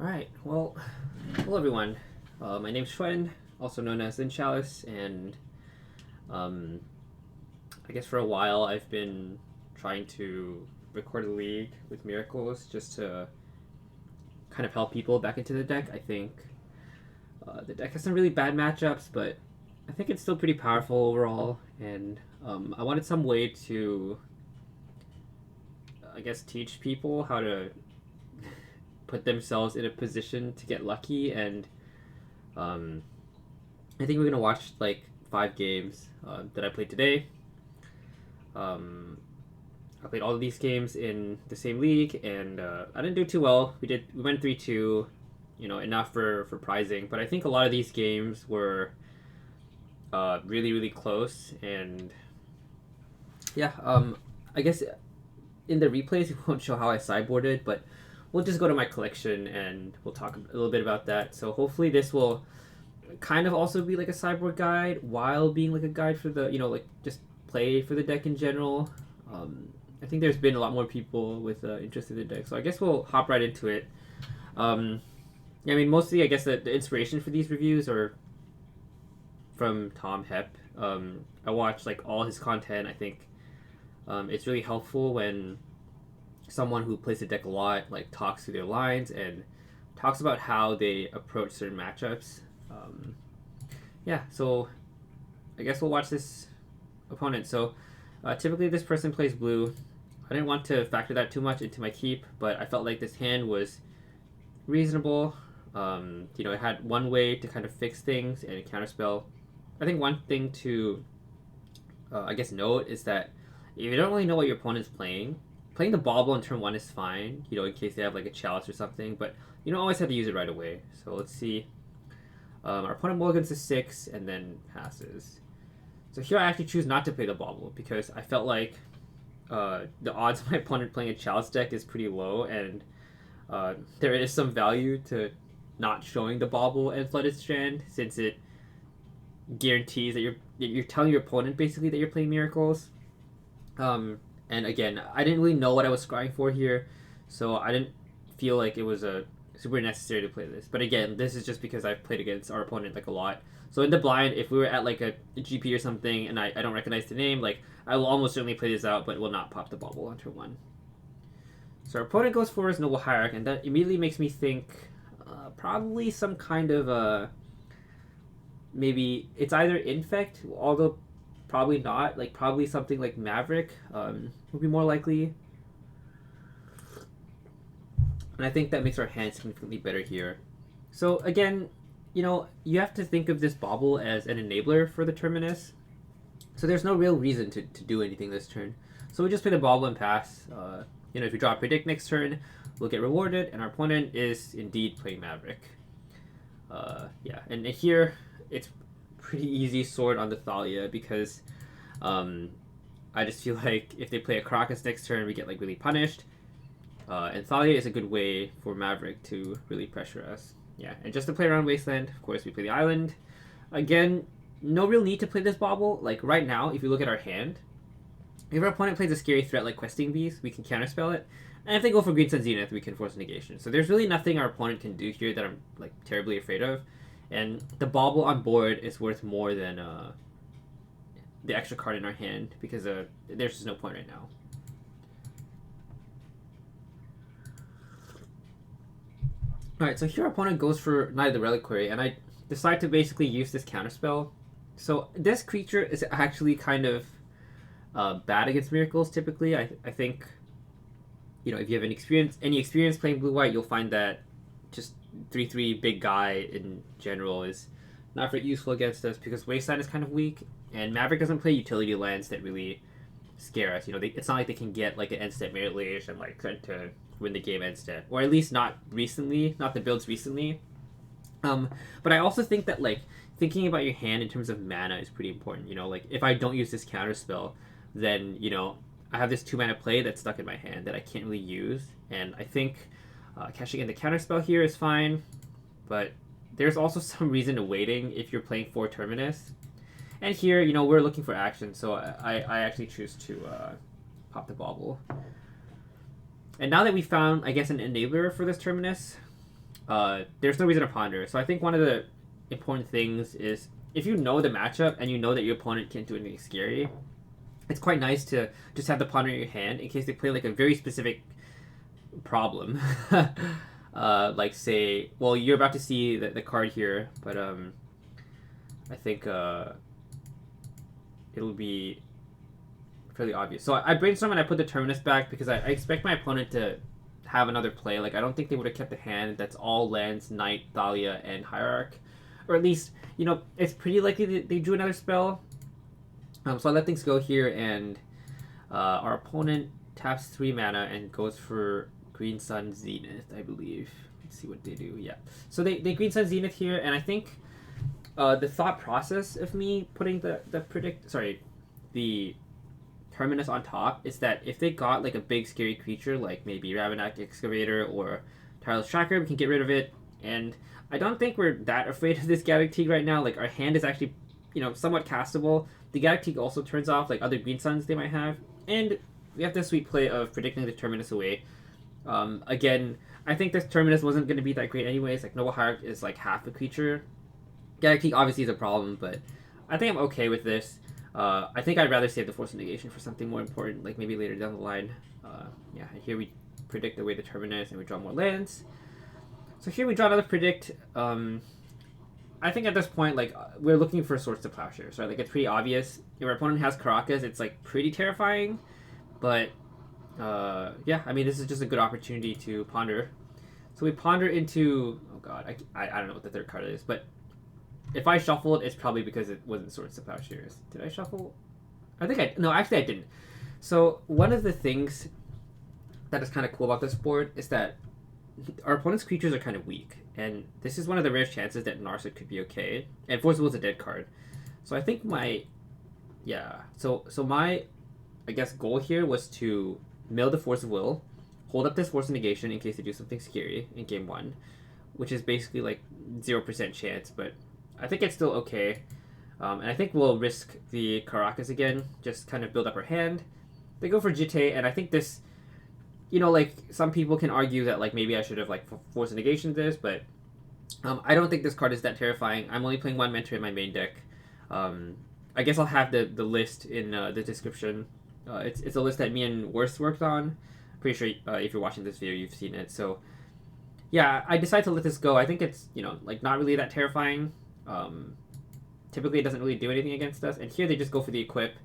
Alright, well, hello everyone. My name's Schwen, also known as Chalice, and I guess for a while I've been trying to record a league with Miracles just to kind of help people back into the deck. I think the deck has some really bad matchups, but I think it's still pretty powerful overall, and I wanted some way to, I guess, teach people how to put themselves in a position to get lucky, and I think we're gonna watch like 5 games that I played today. I played all of these games in the same league, and I didn't do too well. We went 3-2, enough for prizing, but I think a lot of these games were really close, and yeah, I guess in the replays we won't show how I sideboarded, but we'll just go to my collection and we'll talk a little bit about that. So hopefully this will kind of also be like a sideboard guide while being like a guide for the, like just play for the deck in general. I think there's been a lot more people with interest in the deck, so I guess we'll hop right into it. Mostly I guess the inspiration for these reviews are from Tom Hep. I watched like all his content. I think it's really helpful when someone who plays the deck a lot like talks through their lines and talks about how they approach certain matchups. So I guess we'll watch this opponent. So typically this person plays blue. I didn't want to factor that too much into my keep, but I felt like this hand was reasonable. It had one way to kind of fix things and a counterspell. I think one thing to note is that if you don't really know what your opponent's playing the bauble on turn 1 is fine, in case they have like a chalice or something, but you don't always have to use it right away. So let's see. Our opponent mulligans to 6 and then passes. So here I actually choose not to play the bauble because I felt like the odds of my opponent playing a chalice deck is pretty low, and there is some value to not showing the bauble and flooded strand, since it guarantees that you're telling your opponent basically that you're playing miracles. And again, I didn't really know what I was scrying for here, so I didn't feel like it was super necessary to play this. But again, this is just because I've played against our opponent like a lot. So in the blind, if we were at like a GP or something and I don't recognize the name, like I will almost certainly play this out, but will not pop the bauble on turn 1. So our opponent goes for his Noble Hierarch, and that immediately makes me think probably some kind of maybe it's either Infect, although probably not, like probably something like Maverick would be more likely. And I think that makes our hand significantly better here. So again, you have to think of this bauble as an enabler for the Terminus. So there's no real reason to do anything this turn. So we just play the bauble and pass. If we draw a Predict next turn, we'll get rewarded, and our opponent is indeed playing Maverick. And here it's pretty easy sword on the Thalia because I just feel like if they play a Caracas next turn, we get like really punished. And Thalia is a good way for Maverick to really pressure us. Yeah, and just to play around Wasteland, of course, we play the Island. Again, no real need to play this bauble. Like right now, if you look at our hand, if our opponent plays a scary threat like Questing Beast, we can counterspell it. And if they go for Green Sun Zenith, we can force negation. So there's really nothing our opponent can do here that I'm like terribly afraid of. And the bauble on board is worth more than the extra card in our hand, because there's just no point right now. Alright, so here our opponent goes for Knight of the Reliquary, and I decide to basically use this counterspell. So this creature is actually kind of bad against miracles typically. I think, if you have any experience playing blue-white, you'll find that just 3/3 big guy in general is not very useful against us because Wasteland is kind of weak, and Maverick doesn't play utility lands that really scare us. It's not like they can get like an end-step Merit Liege and like try to win the game end-step, or at least not recently, not the builds recently. But I also think that like thinking about your hand in terms of mana is pretty important. Like if I don't use this counter spell, then I have this 2 mana play that's stuck in my hand that I can't really use, and I think cashing in the counter spell here is fine, but there's also some reason to waiting if you're playing 4 Terminus. And here, we're looking for action, so I actually choose to pop the bauble. And now that we found, I guess, an enabler for this Terminus, there's no reason to ponder. So I think one of the important things is if you know the matchup and you know that your opponent can't do anything scary, it's quite nice to just have the ponder in your hand in case they play like a very specific problem. Like say, well, you're about to see the card here, but I think it'll be fairly obvious. So I brainstorm and I put the Terminus back because I expect my opponent to have another play. Like I don't think they would have kept a hand that's all lands, Knight, Thalia, and Hierarch, or at least it's pretty likely that they drew another spell. So I let things go here, and our opponent taps 3 mana and goes for Green Sun Zenith, I believe. Let's see what they do. Yeah, so they Green Sun Zenith here, and I think the thought process of me putting the Terminus on top is that if they got like a big scary creature like maybe Ravenak Excavator or Tireless Tracker, we can get rid of it. And I don't think we're that afraid of this Galactique right now. Like our hand is actually, somewhat castable. The Galactique also turns off like other Green Suns they might have, and we have the sweet play of predicting the Terminus away. Again, I think this Terminus wasn't going to be that great anyways. Like Noble Hierarch is like half a creature. Galactique obviously is a problem, but I think I'm okay with this. I think I'd rather save the Force of Negation for something more important, like maybe later down the line. Yeah, and here we predict away the Terminus and we draw more lands. So here we draw another predict. I think at this point, like, we're looking for Swords to Plowshares, right? Like, it's pretty obvious. If our opponent has Caracas, it's, like, pretty terrifying. But, yeah, I mean, this is just a good opportunity to ponder. So we ponder into... Oh, God, I don't know what the third card is, but... If I shuffled, it's probably because it wasn't Swords to Plowshares. Did I shuffle? No, actually I didn't. So one of the things that is kind of cool about this board is that our opponent's creatures are kind of weak. And this is one of the rare chances that Narset could be okay. And Force of Will is a dead card. So I think my... Yeah. So my, I guess, goal here was to mill the Force of Will, hold up this Force of Negation in case they do something scary in game 1, which is basically like 0% chance, but... I think it's still okay. And I think we'll risk the Caracas again, just kind of build up our hand. They go for Jitte, and I think this, like, some people can argue that, like, maybe I should have, like, Force of Negation this, but I don't think this card is that terrifying. I'm only playing 1 Mentor in my main deck. I guess I'll have the list in the description. It's a list that me and Worst worked on. Pretty sure if you're watching this video, you've seen it. So, yeah, I decided to let this go. I think it's, like, not really that terrifying. Typically it doesn't really do anything against us, and here they just go for the equip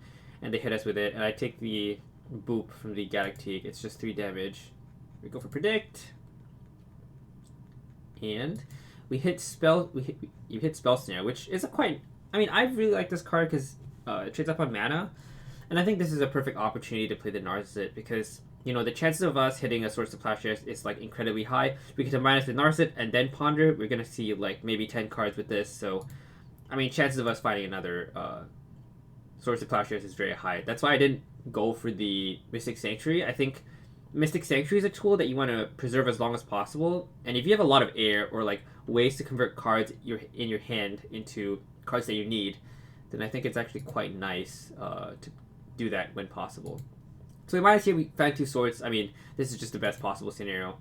and they hit us with it, and I take the boop from the Galactique. It's just 3 damage. We go for predict, and you hit Spell Snare, which is I really like this card because it trades up on mana, and I think this is a perfect opportunity to play the Narset because the chances of us hitting a Swords to Plowshares is like incredibly high. We can combine it with Narset and then ponder. We're gonna see like maybe 10 cards with this, so I mean chances of us finding another Swords to Plowshares is very high. That's why I didn't go for the Mystic Sanctuary. I think Mystic Sanctuary is a tool that you want to preserve as long as possible, and if you have a lot of air or like ways to convert cards in your hand into cards that you need, then I think it's actually quite nice to do that when possible. So we might see we find 2 swords. I mean, this is just the best possible scenario.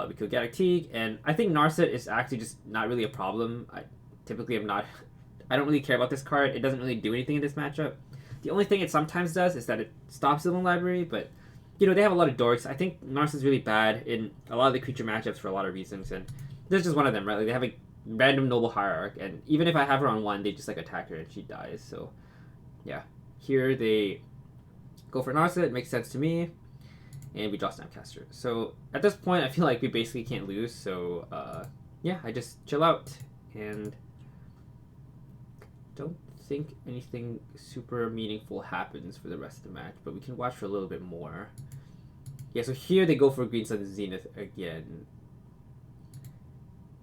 We kill Galactique, and I think Narset is actually just not really a problem. I don't really care about this card. It doesn't really do anything in this matchup. The only thing it sometimes does is that it stops the library, but they have a lot of dorks. I think Narset's really bad in a lot of the creature matchups for a lot of reasons, and this is just one of them, right? Like they have a random Noble Hierarch, and even if I have her on 1, they just like attack her and she dies. So yeah, here they go for Narset. It makes sense to me, and we draw Snapcaster. So at this point, I feel like we basically can't lose. So yeah, I just chill out and don't think anything super meaningful happens for the rest of the match, but we can watch for a little bit more. Yeah, so here they go for Green Sun Zenith again,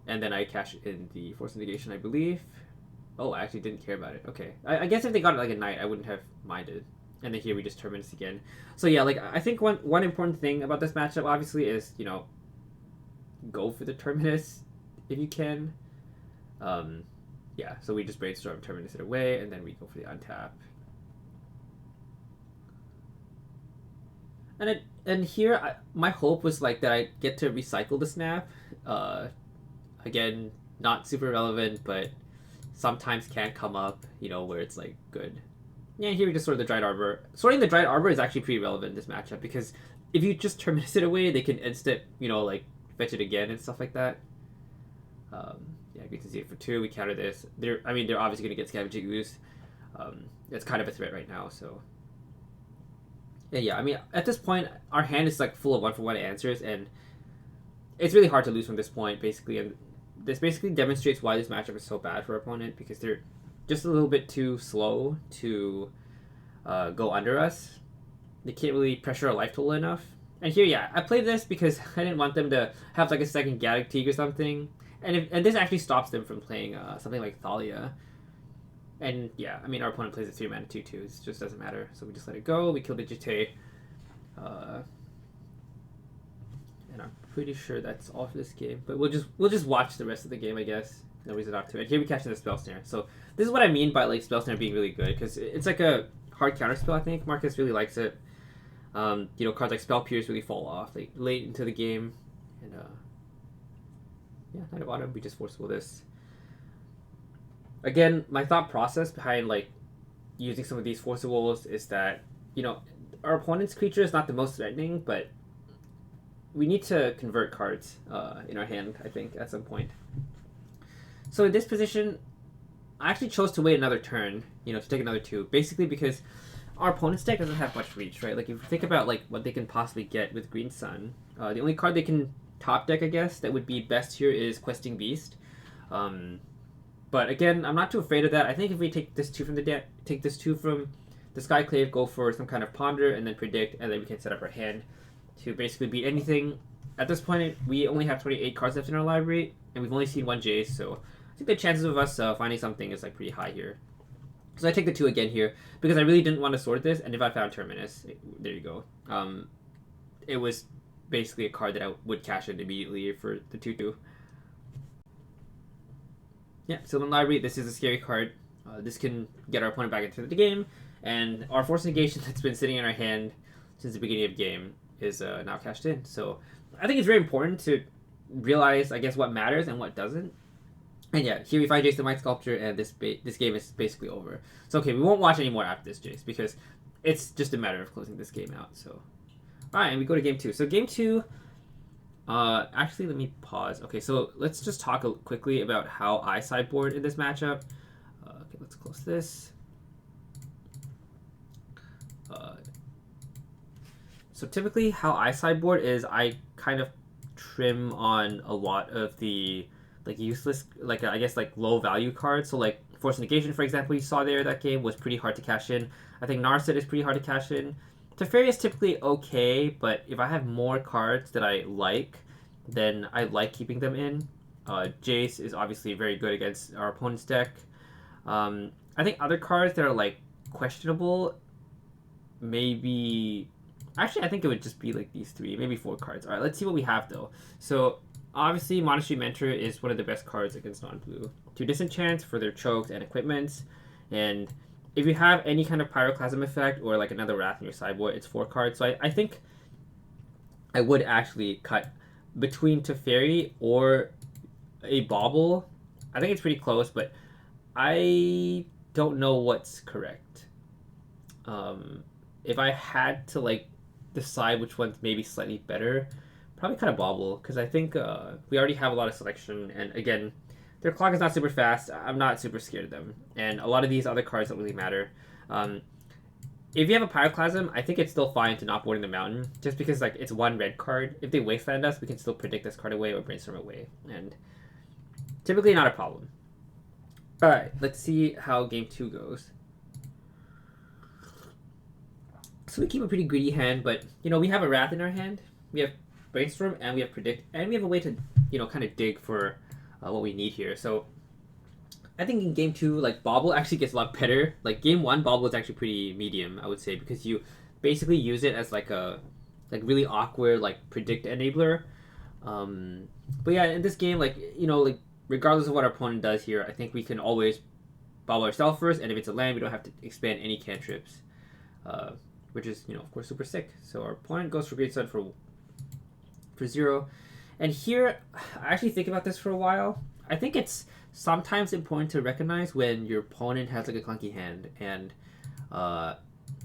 and then I cash in the Force of Negation, I believe. Oh, I actually didn't care about it. Okay, I guess if they got it like a Knight, I wouldn't have minded. And then here we just Terminus again. So yeah, like I think one important thing about this matchup obviously is go for the Terminus if you can. Yeah, so we just brainstorm, Terminus it away, and then we go for the untap. And here my hope was like that I get to recycle the snap. Again, not super relevant, but sometimes can come up, you know, where it's like good. Yeah, here we just sort the Dried Arbor. Sorting the Dried Arbor is actually pretty relevant in this matchup because if you just Terminus it away, they can instant, you know, like fetch it again and stuff like that. Yeah, we can see it for 2. We counter this. They're obviously going to get Scavenging Ooze. It's kind of a threat right now, so. Yeah, I mean, at this point, our hand is like full of 1-for-1 answers, and it's really hard to lose from this point, basically. And this basically demonstrates why this matchup is so bad for our opponent, because they're just a little bit too slow to go under us. They can't really pressure our life total enough. And here, yeah, I played this because I didn't want them to have like a second Gaddock Teeg or something. And this actually stops them from playing something like Thalia. And yeah, I mean, our opponent plays a 3-mana 2/2. It just doesn't matter. So we just let it go. We kill the Jite. And I'm pretty sure that's all for this game. But we'll just watch the rest of the game, I guess. No reason not to. And here we catch in the Spell Snare. So this is what I mean by like Spell Snare being really good, because it's like a hard counter spell. I think Marcus really likes it. You know, cards like Spell Pierce really fall off like late into the game, and yeah, Knight of Autumn. We just forceful this. Again, my thought process behind like using some of these forcibles is that, you know, our opponent's creature is not the most threatening, but we need to convert cards in our hand, I think, at some point. So in this position, I actually chose to wait another turn, you know, to take another 2, basically because our opponent's deck doesn't have much reach, right? Like, if you think about like what they can possibly get with Green Sun, the only card they can top deck, I guess, that would be best here is Questing Beast. But again, I'm not too afraid of that. I think if we take this 2 from the deck, take this 2 from the Skyclave, go for some kind of Ponder, and then Predict, and then we can set up our hand to basically beat anything. At this point, we only have 28 cards left in our library, and we've only seen 1 Jace, so I think the chances of us finding something is like pretty high here. So I take the 2 again here, because I really didn't want to sort this, and if I found Terminus, there you go. It was basically a card that I would cash in immediately for the 2/2. Yeah, so in library, this is a scary card. This can get our opponent back into the game, and our Force Negation that's been sitting in our hand since the beginning of the game is now cashed in. So I think it's very important to realize, I guess, what matters and what doesn't. And yeah, here we find Jace the Mind Sculptor, and this game is basically over. So okay, we won't watch any more after this, Jace, because it's just a matter of closing this game out. So, alright, and we go to game 2. So game 2, actually, let me pause. Okay, so let's just talk quickly about how I sideboard in this matchup. Okay, let's close this. So typically how I sideboard is I kind of trim on a lot of the like useless, like I guess like low value cards. So like Force Negation, for example, you saw there, that game was pretty hard to cash in. I think Narset is pretty hard to cash in. Teferi is typically okay, but if I have more cards that I like, then I like keeping them in. Jace is obviously very good against our opponent's deck. I think other cards that are like questionable, maybe... Actually, I think it would just be like these 3, maybe 4 cards. Alright, let's see what we have though. So, obviously, Monastery Mentor is one of the best cards against non-blue. 2 disenchants for their chokes and equipments. And if you have any kind of Pyroclasm effect or like another Wrath in your sideboard, it's 4 cards. So I think I would actually cut between Teferi or a Bauble. I think it's pretty close, but I don't know what's correct. If I had to like decide which one's maybe slightly better, probably kind of Bauble, because I think we already have a lot of selection, and again, their clock is not super fast. I'm not super scared of them, and a lot of these other cards don't really matter. If you have a Pyroclasm, I think it's still fine to not boarding the mountain, just because like it's 1 red card. If they wasteland us, we can still predict this card away or brainstorm away, and typically not a problem. Alright, let's see how game 2 goes. So we keep a pretty greedy hand, but, you know, we have a Wrath in our hand, we have Brainstorm, and we have Predict, and we have a way to, you know, kind of dig for what we need here. So I think in game 2, like, Bauble actually gets a lot better. Like, game 1, Bauble is actually pretty medium, I would say, because you basically use it as, like, a really awkward, like, Predict enabler. But yeah, in this game, like, you know, like, regardless of what our opponent does here, I think we can always Bauble ourselves first, and if it's a land, we don't have to expand any cantrips. Which is, you know, of course, super sick. So our opponent goes for Great Sun for 0. And here, I actually think about this for a while. I think it's sometimes important to recognize when your opponent has like a clunky hand, and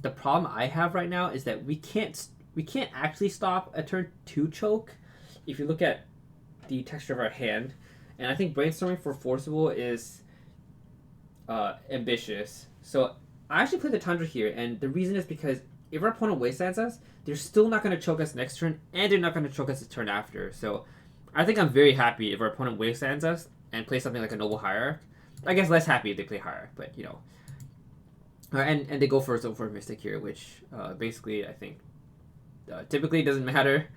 the problem I have right now is that we can't actually stop a turn 2 choke if you look at the texture of our hand. And I think brainstorming for forcible is ambitious. So I actually play the Tundra here, and the reason is because if our opponent wastelands us, they're still not going to choke us next turn, and they're not going to choke us the turn after. So I think I'm very happy if our opponent wastelands us and plays something like a Noble Hierarch. I guess less happy if they play Hierarch, but you know. And they go for a Mystic here, which basically I think typically doesn't matter.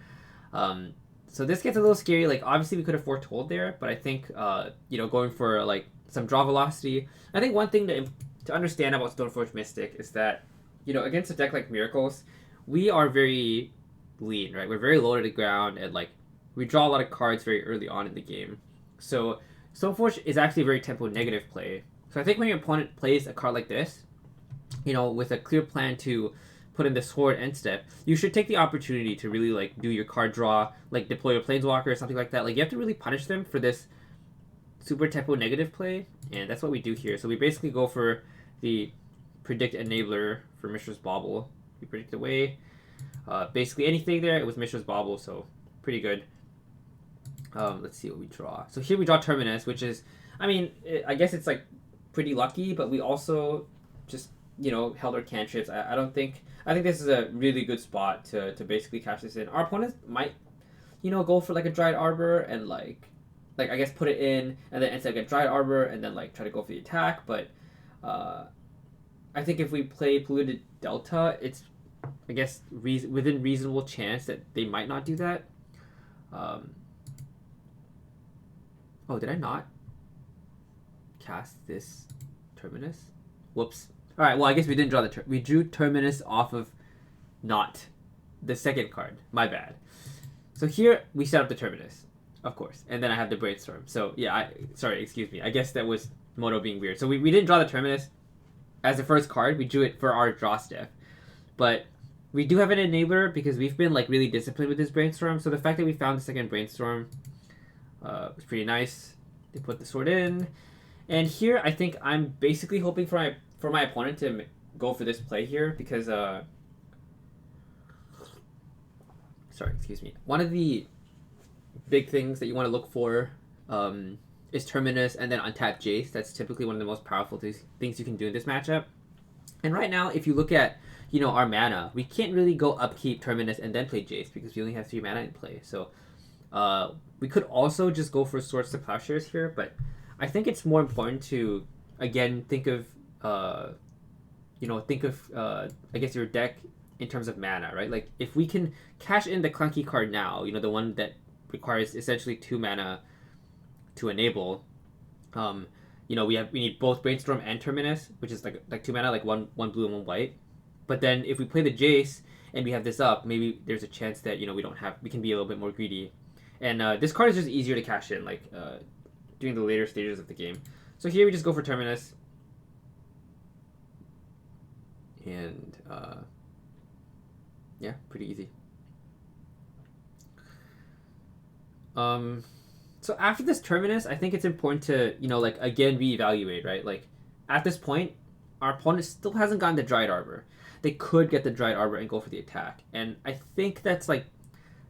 So this gets a little scary. Like obviously we could have foretold there, but I think going for like some draw velocity. I think one thing to understand about Stoneforge Mystic is that against a deck like Miracles, we are very lean, right? We're very low to the ground, and like we draw a lot of cards very early on in the game. So Stoneforge is actually a very tempo negative play. So I think when your opponent plays a card like this, with a clear plan to put in the sword end step, you should take the opportunity to really like do your card draw, like deploy a planeswalker or something like that. Like you have to really punish them for this super tempo negative play, and that's what we do here. So we basically go for the predict enabler for Mishra's Bauble. We predict away basically anything there. It was Mishra's Bauble, so pretty good. Let's see what we draw. So here we draw Terminus, which is, I guess it's like pretty lucky, but we also just held our cantrips. I think this is a really good spot to basically cash this in. Our opponents might go for like a Dried Arbor and like I guess put it in and then instead get Dried Arbor and then like try to go for the attack, but I think if we play Polluted Delta, it's I guess within reasonable chance that they might not do that. Oh, did I not cast this Terminus? Whoops. All right, well, I guess we didn't draw we drew Terminus off of not the second card. My bad. So here we set up the Terminus, of course, and then I have the Brainstorm. So yeah, sorry, excuse me. I guess that was Moto being weird. So we didn't draw the Terminus as the first card. We drew it for our draw step, but we do have an enabler because we've been like really disciplined with this Brainstorm. So the fact that we found the second Brainstorm was pretty nice. They put the sword in, and here I think I'm basically hoping for my opponent to go for this play here because sorry, excuse me. One of the big things that you want to look for is Terminus and then untap Jace. That's typically one of the most powerful things you can do in this matchup. And right now, if you look at our mana, we can't really go upkeep Terminus and then play Jace because we only have 3 mana in play. So we could also just go for Swords to Plowshares here, but I think it's more important to again think of I guess your deck in terms of mana, right? Like if we can cash in the clunky card now, the one that requires essentially 2 mana to enable, we need both Brainstorm and Terminus, which is like 2 mana, like one blue and 1 white. But then if we play the Jace and we have this up, maybe there's a chance that we can be a little bit more greedy. And this card is just easier to cash in, like during the later stages of the game. So here we just go for Terminus. And yeah, pretty easy. So after this Terminus, I think it's important to again reevaluate, right? Like at this point, our opponent still hasn't gotten the Dried Arbor. They could get the Dried Arbor and go for the attack, and I think that's like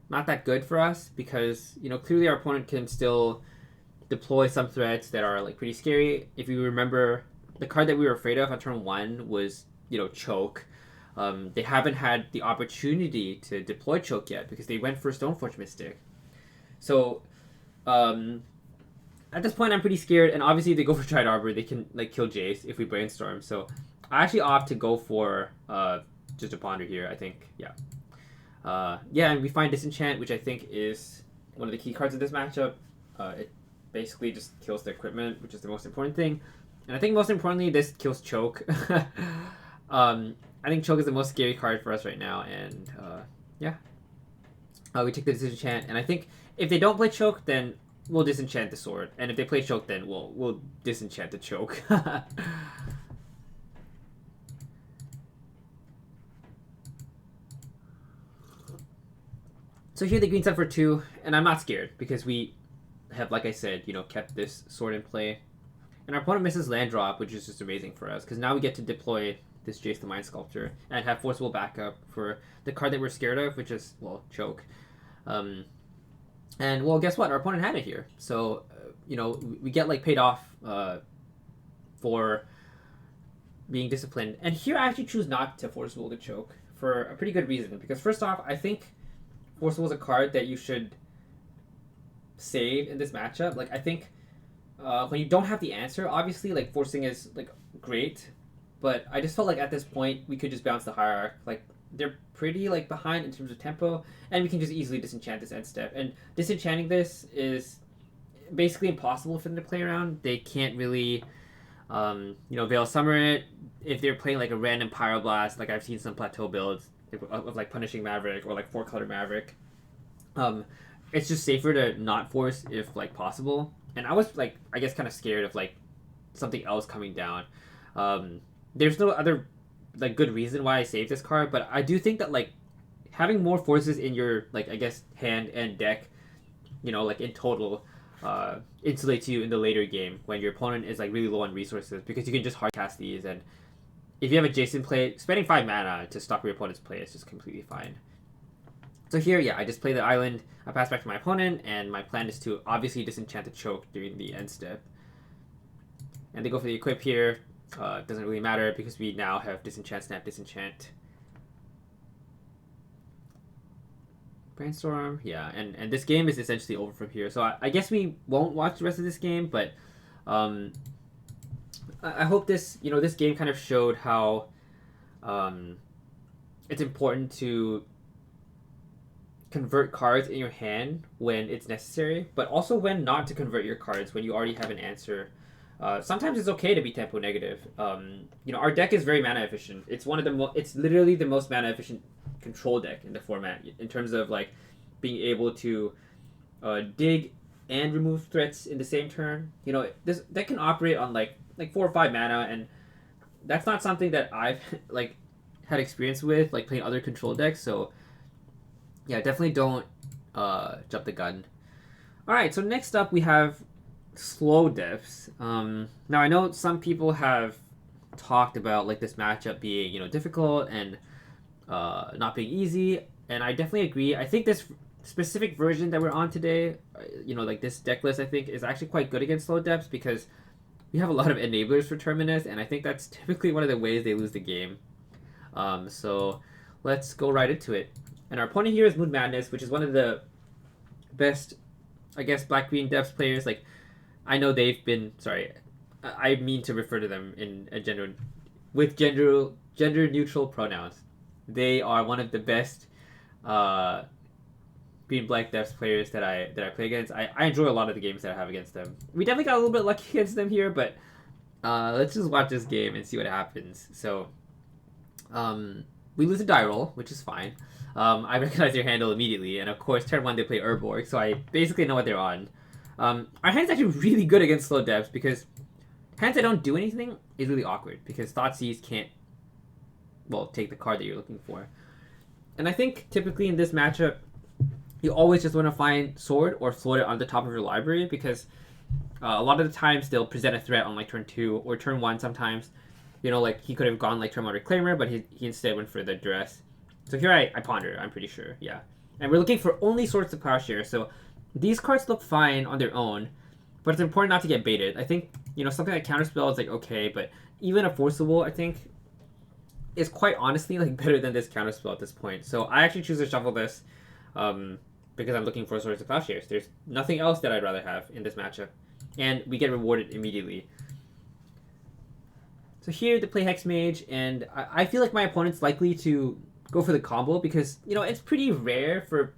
not that good for us because clearly our opponent can still deploy some threats that are like pretty scary. If you remember, the card that we were afraid of on turn 1 was Choke. They haven't had the opportunity to deploy Choke yet because they went for Stoneforge Mystic. So at this point I'm pretty scared, and obviously if they go for Dried Arbor they can like kill Jace if we Brainstorm. So I actually opt to go for just a Ponder here, I think. And we find Disenchant, which I think is one of the key cards of this matchup. It basically just kills the equipment, which is the most important thing. And I think most importantly, this kills Choke. I think Choke is the most scary card for us right now, and we take the Disenchant, and I think if they don't play Choke, then we'll Disenchant the sword, and if they play Choke, then we'll Disenchant the Choke. So here the green's up for 2, And I'm not scared because we have, like I said, kept this sword in play. And our opponent misses land drop, which is just amazing for us because now we get to deploy this Jace the Mind Sculptor and have forcible backup for the card that we're scared of, which is, well, choke. And, well, guess what? Our opponent had it here. So, we get, like, paid off for being disciplined. And here I actually choose not to forcible the choke for a pretty good reason. Because, first off, I think forcible is a card that you should save in this matchup. Like, I think when you don't have the answer, obviously, like, forcing is, like, great. But I just felt like at this point, we could just bounce the Hierarch. Like, they're pretty, like, behind in terms of tempo, and we can just easily disenchant this end step. And disenchanting this is basically impossible for them to play around. They can't really, Veil Summer it. If they're playing, like, a random Pyroblast, like I've seen some plateau builds of like, Punishing Maverick or, like, 4-color Maverick. It's just safer to not force if, like, possible. And I was, like, I guess kind of scared of, like, something else coming down. There's no other, like, good reason why I saved this card, but I do think that, like, having more forces in your, like, I guess, hand and deck, like, in total, insulates you in the later game when your opponent is, like, really low on resources, because you can just hardcast these, and if you have a Jason play, spending 5 mana to stop your opponent's play is just completely fine. So here, yeah, I just play the island, I pass back to my opponent, and my plan is to obviously disenchant the choke during the end step. And they go for the equip here. It doesn't really matter because we now have disenchant, snap, disenchant. Brainstorm, yeah, and this game is essentially over from here. So I guess we won't watch the rest of this game, but I hope this, this game kind of showed how it's important to convert cards in your hand when it's necessary, but also when not to convert your cards when you already have an answer. Sometimes it's okay to be tempo negative. Our deck is very mana efficient. It's one of the it's literally the most mana efficient control deck in the format in terms of, like, being able to dig and remove threats in the same turn. This deck can operate on like 4 or 5 mana, and that's not something that I've like had experience with, like, playing other control decks. So yeah, definitely don't jump the gun. All right, so next up we have slow diffs. Now I know some people have talked about, like, this matchup being difficult and not being easy, and I definitely agree. I think this specific version that we're on today, like this deck list, I think is actually quite good against slow depths because we have a lot of enablers for Terminus, and I think that's typically one of the ways they lose the game. So let's go right into it. And our opponent here is Moon Madness, which is one of the best, I guess, black-green depths players. Like, I know they've been, sorry, I mean to refer to them in a gender neutral pronouns. They are one of the best green-black depths players that I play against. I enjoy a lot of the games that I have against them. We definitely got a little bit lucky against them here, but let's just watch this game and see what happens. So, we lose a die roll, which is fine. I recognize their handle immediately, and of course, turn 1 they play Urborg, so I basically know what they're on. Our hand's actually really good against slow depths because hands that don't do anything is really awkward because Thoughtseize can't, well, take the card that you're looking for. And I think typically in this matchup, you always just want to find Sword or float it on the top of your library because a lot of the times they'll present a threat on, like, turn 2 or turn 1 sometimes. Like, he could have gone, like, turn 1 Reclaimer, but he instead went for the Duress. So here I ponder, I'm pretty sure, yeah. And we're looking for only Swords to Plowshare, so these cards look fine on their own, but it's important not to get baited. I think, something like Counterspell is, like, okay, but even a Forcible, I think, is quite honestly, like, better than this Counterspell at this point. So I actually choose to shuffle this because I'm looking for Swords to Plowshares. There's nothing else that I'd rather have in this matchup. And we get rewarded immediately. So here they play Hexmage, and I feel like my opponent's likely to go for the combo because, it's pretty rare for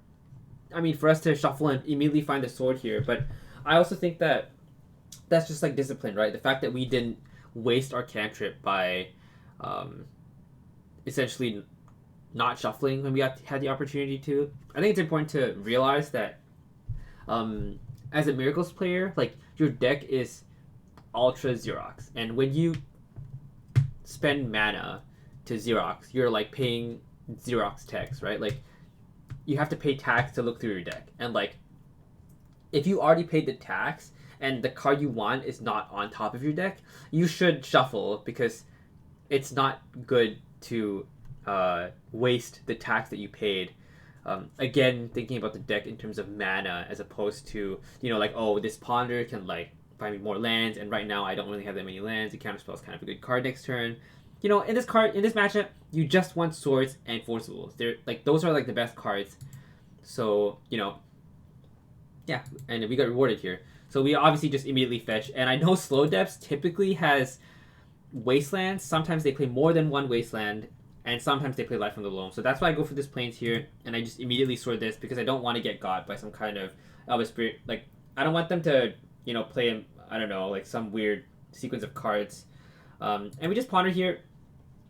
us to shuffle and immediately find the sword here. But I also think that that's just, like, discipline, right? The fact that we didn't waste our cantrip by essentially not shuffling when we had the opportunity to. I think it's important to realize that as a Miracles player, like, your deck is Ultra Xerox, and when you spend mana to Xerox, you're, like, paying Xerox tax, right? Like, you have to pay tax to look through your deck, and, like, if you already paid the tax and the card you want is not on top of your deck, you should shuffle, because it's not good to waste the tax that you paid. Again, thinking about the deck in terms of mana, as opposed to, you know, like, oh, this Ponder can like buy me more lands, and right now I don't really have that many lands. The counterspell is kind of a good card next turn. You know, in this matchup, you just want swords and forcibles. They're like, those are like the best cards. So, you know, yeah, and we got rewarded here. So we obviously just immediately fetch, and I know Slow Depths typically has wastelands. Sometimes they play more than one wasteland, and sometimes they play Life from the Loam. So that's why I go for this Plains here, and I just immediately sword this, because I don't want to get got by some kind of Elvis Spirit. Like, I don't want them to, you know, play, I don't know, like some weird sequence of cards. And we just ponder here.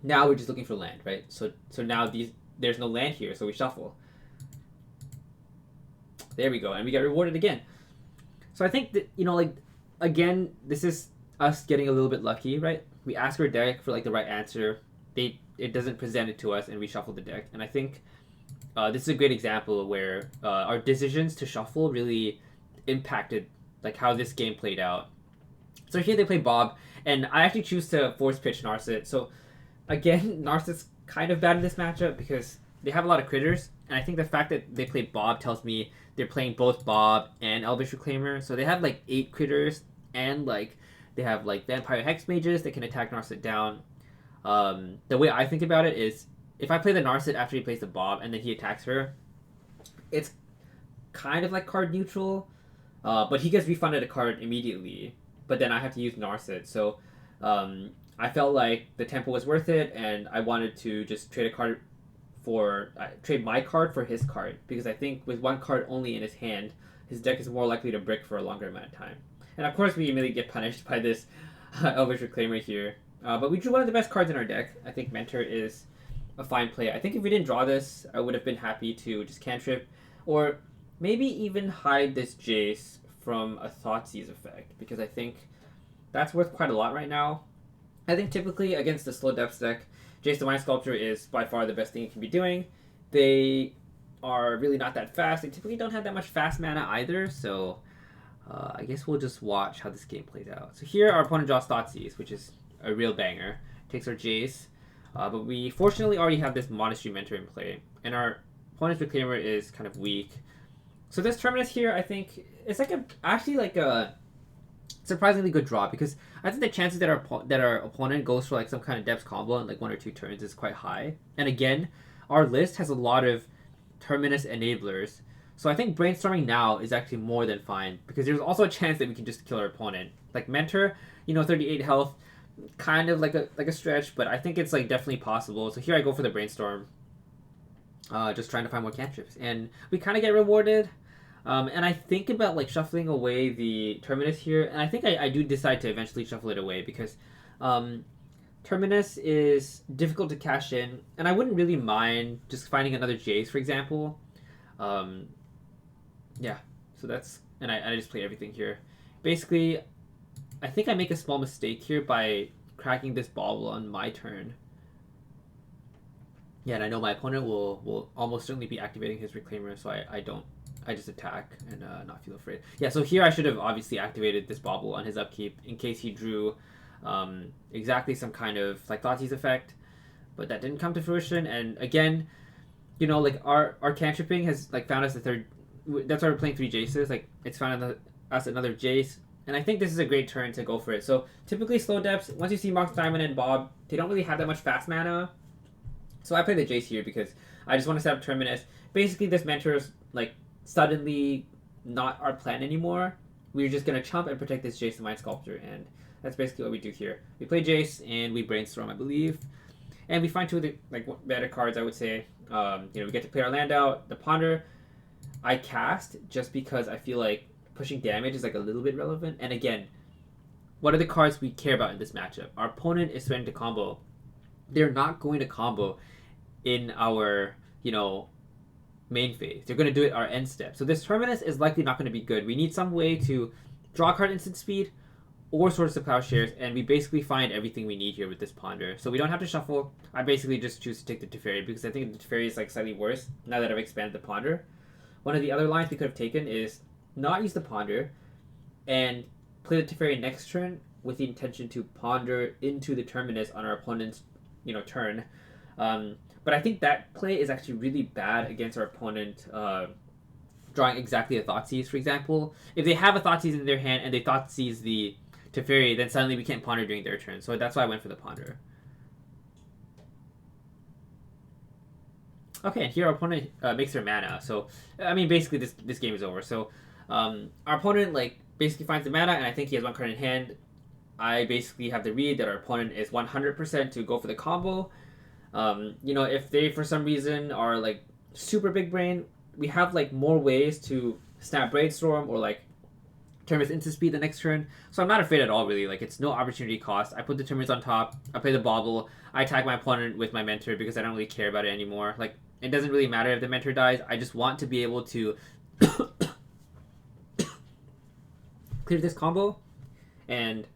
Now we're just looking for land, right? So now there's no land here, so we shuffle. There we go, and we get rewarded again. So I think that, you know, like, again, this is us getting a little bit lucky, right? We ask our deck for like the right answer. It doesn't present it to us, and we shuffle the deck. And I think this is a great example where our decisions to shuffle really impacted like how this game played out. So here they play Bob, and I actually choose to force pitch Narset. So again, Narset's kind of bad in this matchup because they have a lot of critters, and I think the fact that they play Bob tells me they're playing both Bob and Elvish Reclaimer. So they have like 8 critters, and like they have like Vampire Hex Mages that can attack Narset down. The way I think about it is, if I play the Narset after he plays the Bob and then he attacks her, it's kind of like card neutral, but he gets refunded a card immediately, but then I have to use Narset. So I felt like the tempo was worth it, and I wanted to just trade my card for his card, because I think with one card only in his hand, his deck is more likely to brick for a longer amount of time. And of course we immediately get punished by this Elvish Reclaimer here. But we drew one of the best cards in our deck. I think Mentor is a fine play. I think if we didn't draw this, I would have been happy to just cantrip, or maybe even hide this Jace from a Thoughtseize effect, because I think that's worth quite a lot right now. I think typically against the Slow Depths deck, Jace the Mind Sculptor is by far the best thing it can be doing. They are really not that fast. They typically don't have that much fast mana either, so I guess we'll just watch how this game plays out. So here our opponent draws Thoughtseize, which is a real banger. Takes our Jace, but we fortunately already have this Monastery Mentor in play, and our opponent's Reclaimer is kind of weak. So this Terminus here, I think, it's like actually like a surprisingly good draw, because I think the chances that our opponent goes for like some kind of Depths combo in like 1 or 2 turns is quite high. And again, our list has a lot of Terminus enablers, so I think brainstorming now is actually more than fine, because there's also a chance that we can just kill our opponent. Like Mentor, you know, 38 health, kind of like a stretch, but I think it's like definitely possible. So here I go for the Brainstorm, just trying to find more cantrips, and we kind of get rewarded. And I think about like shuffling away the Terminus here, and I think I do decide to eventually shuffle it away, because Terminus is difficult to cash in, and I wouldn't really mind just finding another Jace, for example. Yeah, so that's, and I just play everything here. Basically, I think I make a small mistake here by cracking this Bauble on my turn. Yeah, and I know my opponent will almost certainly be activating his Reclaimer, so I just attack and not feel afraid. Yeah, so here I should have obviously activated this Bauble on his upkeep in case he drew exactly some kind of like Thoughtseize effect, but that didn't come to fruition. And again, you know, like our cantripping has like found us the third. That's why we're playing 3 Jaces. Like, it's found us another Jace, and I think this is a great turn to go for it. So typically Slow Depths, once you see Mox Diamond and Bob, they don't really have that much fast mana. So I play the Jace here because I just want to set up Terminus. Basically, this Mentor is like suddenly not our plan anymore. We're just gonna chump and protect this Jace the Mind Sculptor, and that's basically what we do here. We play Jace and we Brainstorm, I believe, and we find 2 of the like better cards, I would say. You know, we get to play our land out. The Ponder, I cast just because I feel like pushing damage is like a little bit relevant. And again, what are the cards we care about in this matchup? Our opponent is threatening to combo. They're not going to combo in our, you know, main phase. They're going to do it our end step. So this Terminus is likely not going to be good. We need some way to draw a card instant speed or Swords to Plowshares, and we basically find everything we need here with this Ponder. So we don't have to shuffle. I basically just choose to take the Teferi because I think the Teferi is like slightly worse now that I've expanded the Ponder. One of the other lines we could have taken is not use the Ponder, and play the Teferi next turn with the intention to ponder into the Terminus on our opponent's turn. But I think that play is actually really bad against our opponent drawing exactly a Thoughtseize, for example. If they have a Thoughtseize in their hand and they Thoughtseize the Teferi, then suddenly we can't ponder during their turn. So that's why I went for the Ponder. Okay, and here our opponent makes their mana. So, I mean, basically this game is over. So, our opponent basically finds the mana, and I think he has one card in hand. I basically have the read that our opponent is 100% to go for the combo. If they for some reason are super big brain, we have more ways to snap Brainstorm or Terminus instant speed the next turn. So I'm not afraid at all, really. It's no opportunity cost. I put the Terminus on top. I play the Bobble. I tag my opponent with my Mentor because I don't really care about it anymore. It doesn't really matter if the Mentor dies. I just want to be able to clear this combo and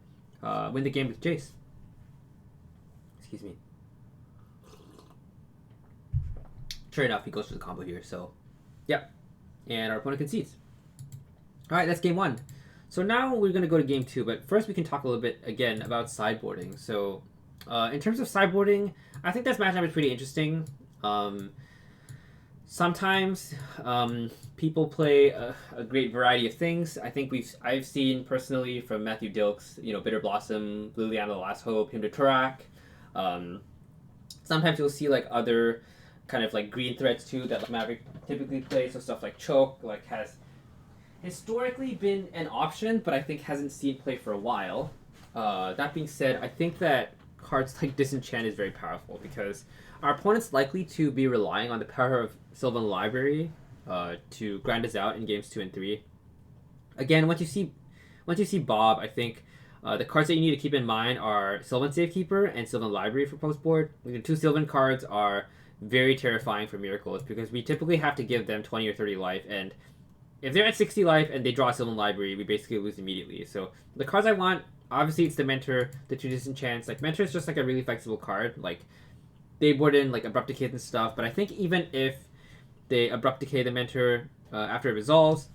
win the game with Jace. Excuse me. Sure enough, he goes for the combo here. So, yeah. And our opponent concedes. All right, that's game one. So now we're going to go to game two. But first, we can talk a little bit, again, about sideboarding. So, in terms of sideboarding, I think this matchup is pretty interesting. Sometimes people play a great variety of things. I think I've seen personally from Matthew Dilks, Bitter Blossom, Liliana the Last Hope, him to Turak. Sometimes you'll see other kind of green threats too that Maverick typically plays. So stuff like Choke has historically been an option, but I think hasn't seen play for a while. That being said, I think that cards like Disenchant is very powerful because our opponent's likely to be relying on the power of Sylvan Library to grind us out in games 2 and 3. Again, once you see Bob, I think the cards that you need to keep in mind are Sylvan Safekeeper and Sylvan Library for post board. The two Sylvan cards are very terrifying for Miracles because we typically have to give them 20 or 30 life, and if they're at 60 life and they draw a Sylvan Library, we basically lose immediately. So the cards I want, obviously it's the Mentor, the two Disenchants. Mentor is just a really flexible card. They board in Abrupt Decay and stuff, but I think even if they Abrupt Decay the Mentor after it resolves,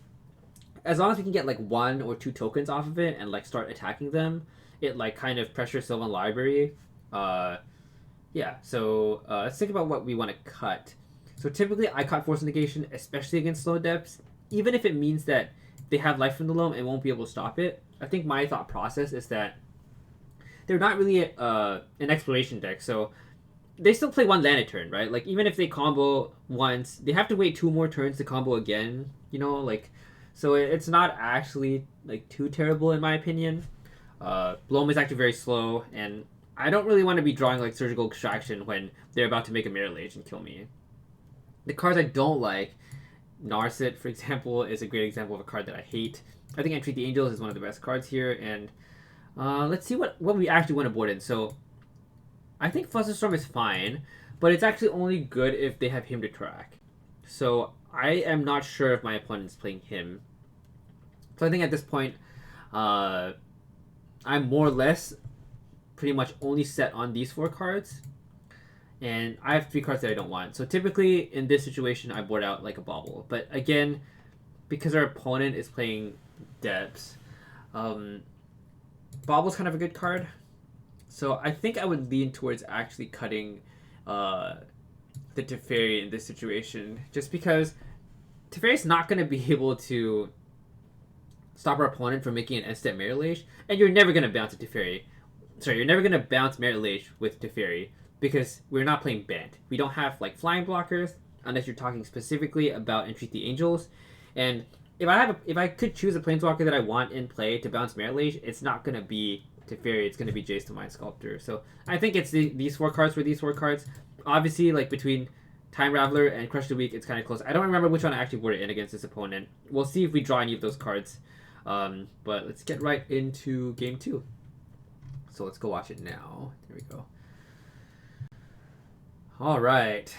as long as we can get 1 or 2 tokens off of it and start attacking them, it kind of pressures Sylvan Library. Yeah, so let's think about what we want to cut. So typically I cut Force Negation, especially against Slow Depths, even if it means that they have Life from the Loam and won't be able to stop it. I think my thought process is that they're not really an exploration deck, so they still play one land a turn, right? Even if they combo once, they have to wait 2 more turns to combo again, so it's not actually too terrible in my opinion. Bloom is actually very slow, and I don't really want to be drawing Surgical Extraction when they're about to make a Mirror Age and kill me. The cards I don't like, Narset, for example, is a great example of a card that I hate. I think Entreat the Angels is one of the best cards here, and let's see what we actually want to board in. So I think Flusterstorm is fine, but it's actually only good if they have him to track. So I am not sure if my opponent's playing him. So I think at this point, I'm more or less pretty much only set on these 4 cards. And I have 3 cards that I don't want. So typically, in this situation, I board out a Bobble. But again, because our opponent is playing Depths, Bobble's kind of a good card. So I think I would lean towards actually cutting the Teferi in this situation. Just because Teferi's not going to be able to stop our opponent from making an instant Mirror Age. And you're never going to bounce a Teferi. Sorry, you're never going to bounce Mirror Age with Teferi because we're not playing Bant. We don't have flying blockers unless you're talking specifically about Entreat the Angels. And if I could choose a planeswalker that I want in play to bounce Mirror Age, it's not going to be Teferi, it's going to be Jace the Mind Sculptor. So I think it's these 4 cards for these 4 cards. Obviously, between Time Raveler and Crush the Weak, it's kind of close. I don't remember which one I actually boarded in against this opponent. We'll see if we draw any of those cards. But let's get right into game 2. So let's go watch it now. There we go. Alright,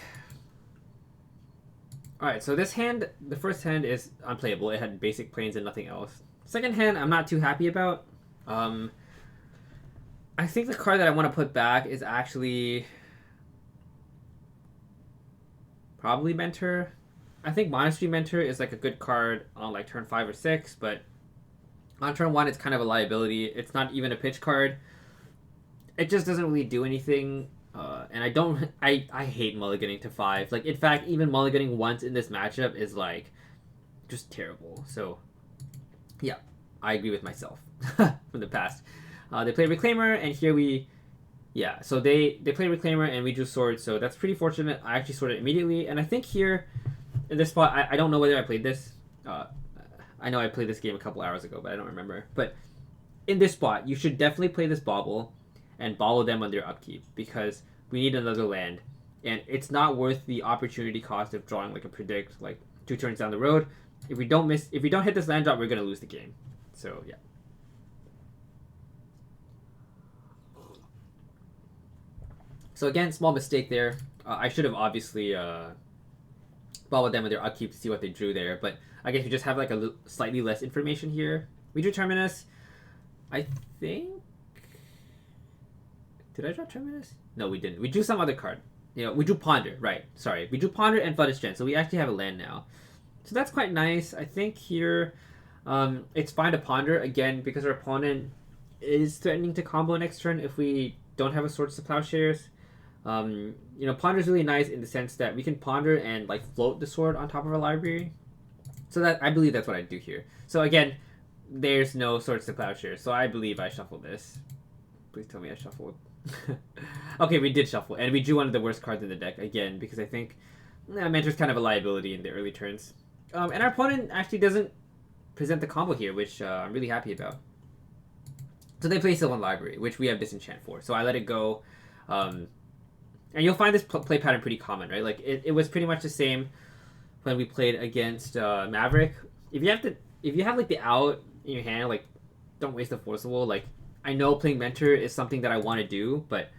so this hand, the first hand is unplayable. It had basic planes and nothing else. Second hand, I'm not too happy about. I think the card that I want to put back is actually probably Mentor. I think Monastery Mentor is like a good card on like turn 5 or 6, but on turn 1 it's kind of a liability. It's not even a pitch card. It just doesn't really do anything. And I hate mulliganing to 5. Like, in fact, even mulliganing once in this matchup is like just terrible. So yeah, I agree with myself from the past. They play Reclaimer, and here we, yeah, so they play Reclaimer and we drew Sword, so that's pretty fortunate. I actually sorted immediately, and I think here in this spot, I don't know whether I played this. I know I played this game a couple hours ago, but I don't remember. But in this spot, you should definitely play this Bauble and bobble them on their upkeep, because we need another land, and it's not worth the opportunity cost of drawing like a Predict like 2 turns down the road. If we don't hit this land drop, we're gonna lose the game. So yeah. So again, small mistake there. I should have obviously bobbled them with their upkeep to see what they drew there, but I guess we just have like a slightly less information here. We drew Terminus. I think. Did I draw Terminus? No, we didn't. We drew some other card. We drew Ponder. Right. Sorry. We drew Ponder and Flooded Strand, so we actually have a land now. So that's quite nice. I think here it's fine to Ponder, again, because our opponent is threatening to combo next turn if we don't have a Swords to Plowshares. Ponder is really nice in the sense that we can Ponder and like float the sword on top of our library. So that, I believe that's what I do here. So again, there's no Swords to Plowshares, so I believe I shuffle this. Please tell me I shuffled. Okay, we did shuffle, and we drew one of the worst cards in the deck again, because I think Mentor's kind of a liability in the early turns. And our opponent actually doesn't present the combo here, which I'm really happy about. So they play Sylvan Library, which we have Disenchant for, so I let it go. And you'll find this play pattern pretty common, right? Like, it was pretty much the same when we played against Maverick. If you have like the out in your hand, like, don't waste the Forcible. Like, I know playing Mentor is something that I want to do, but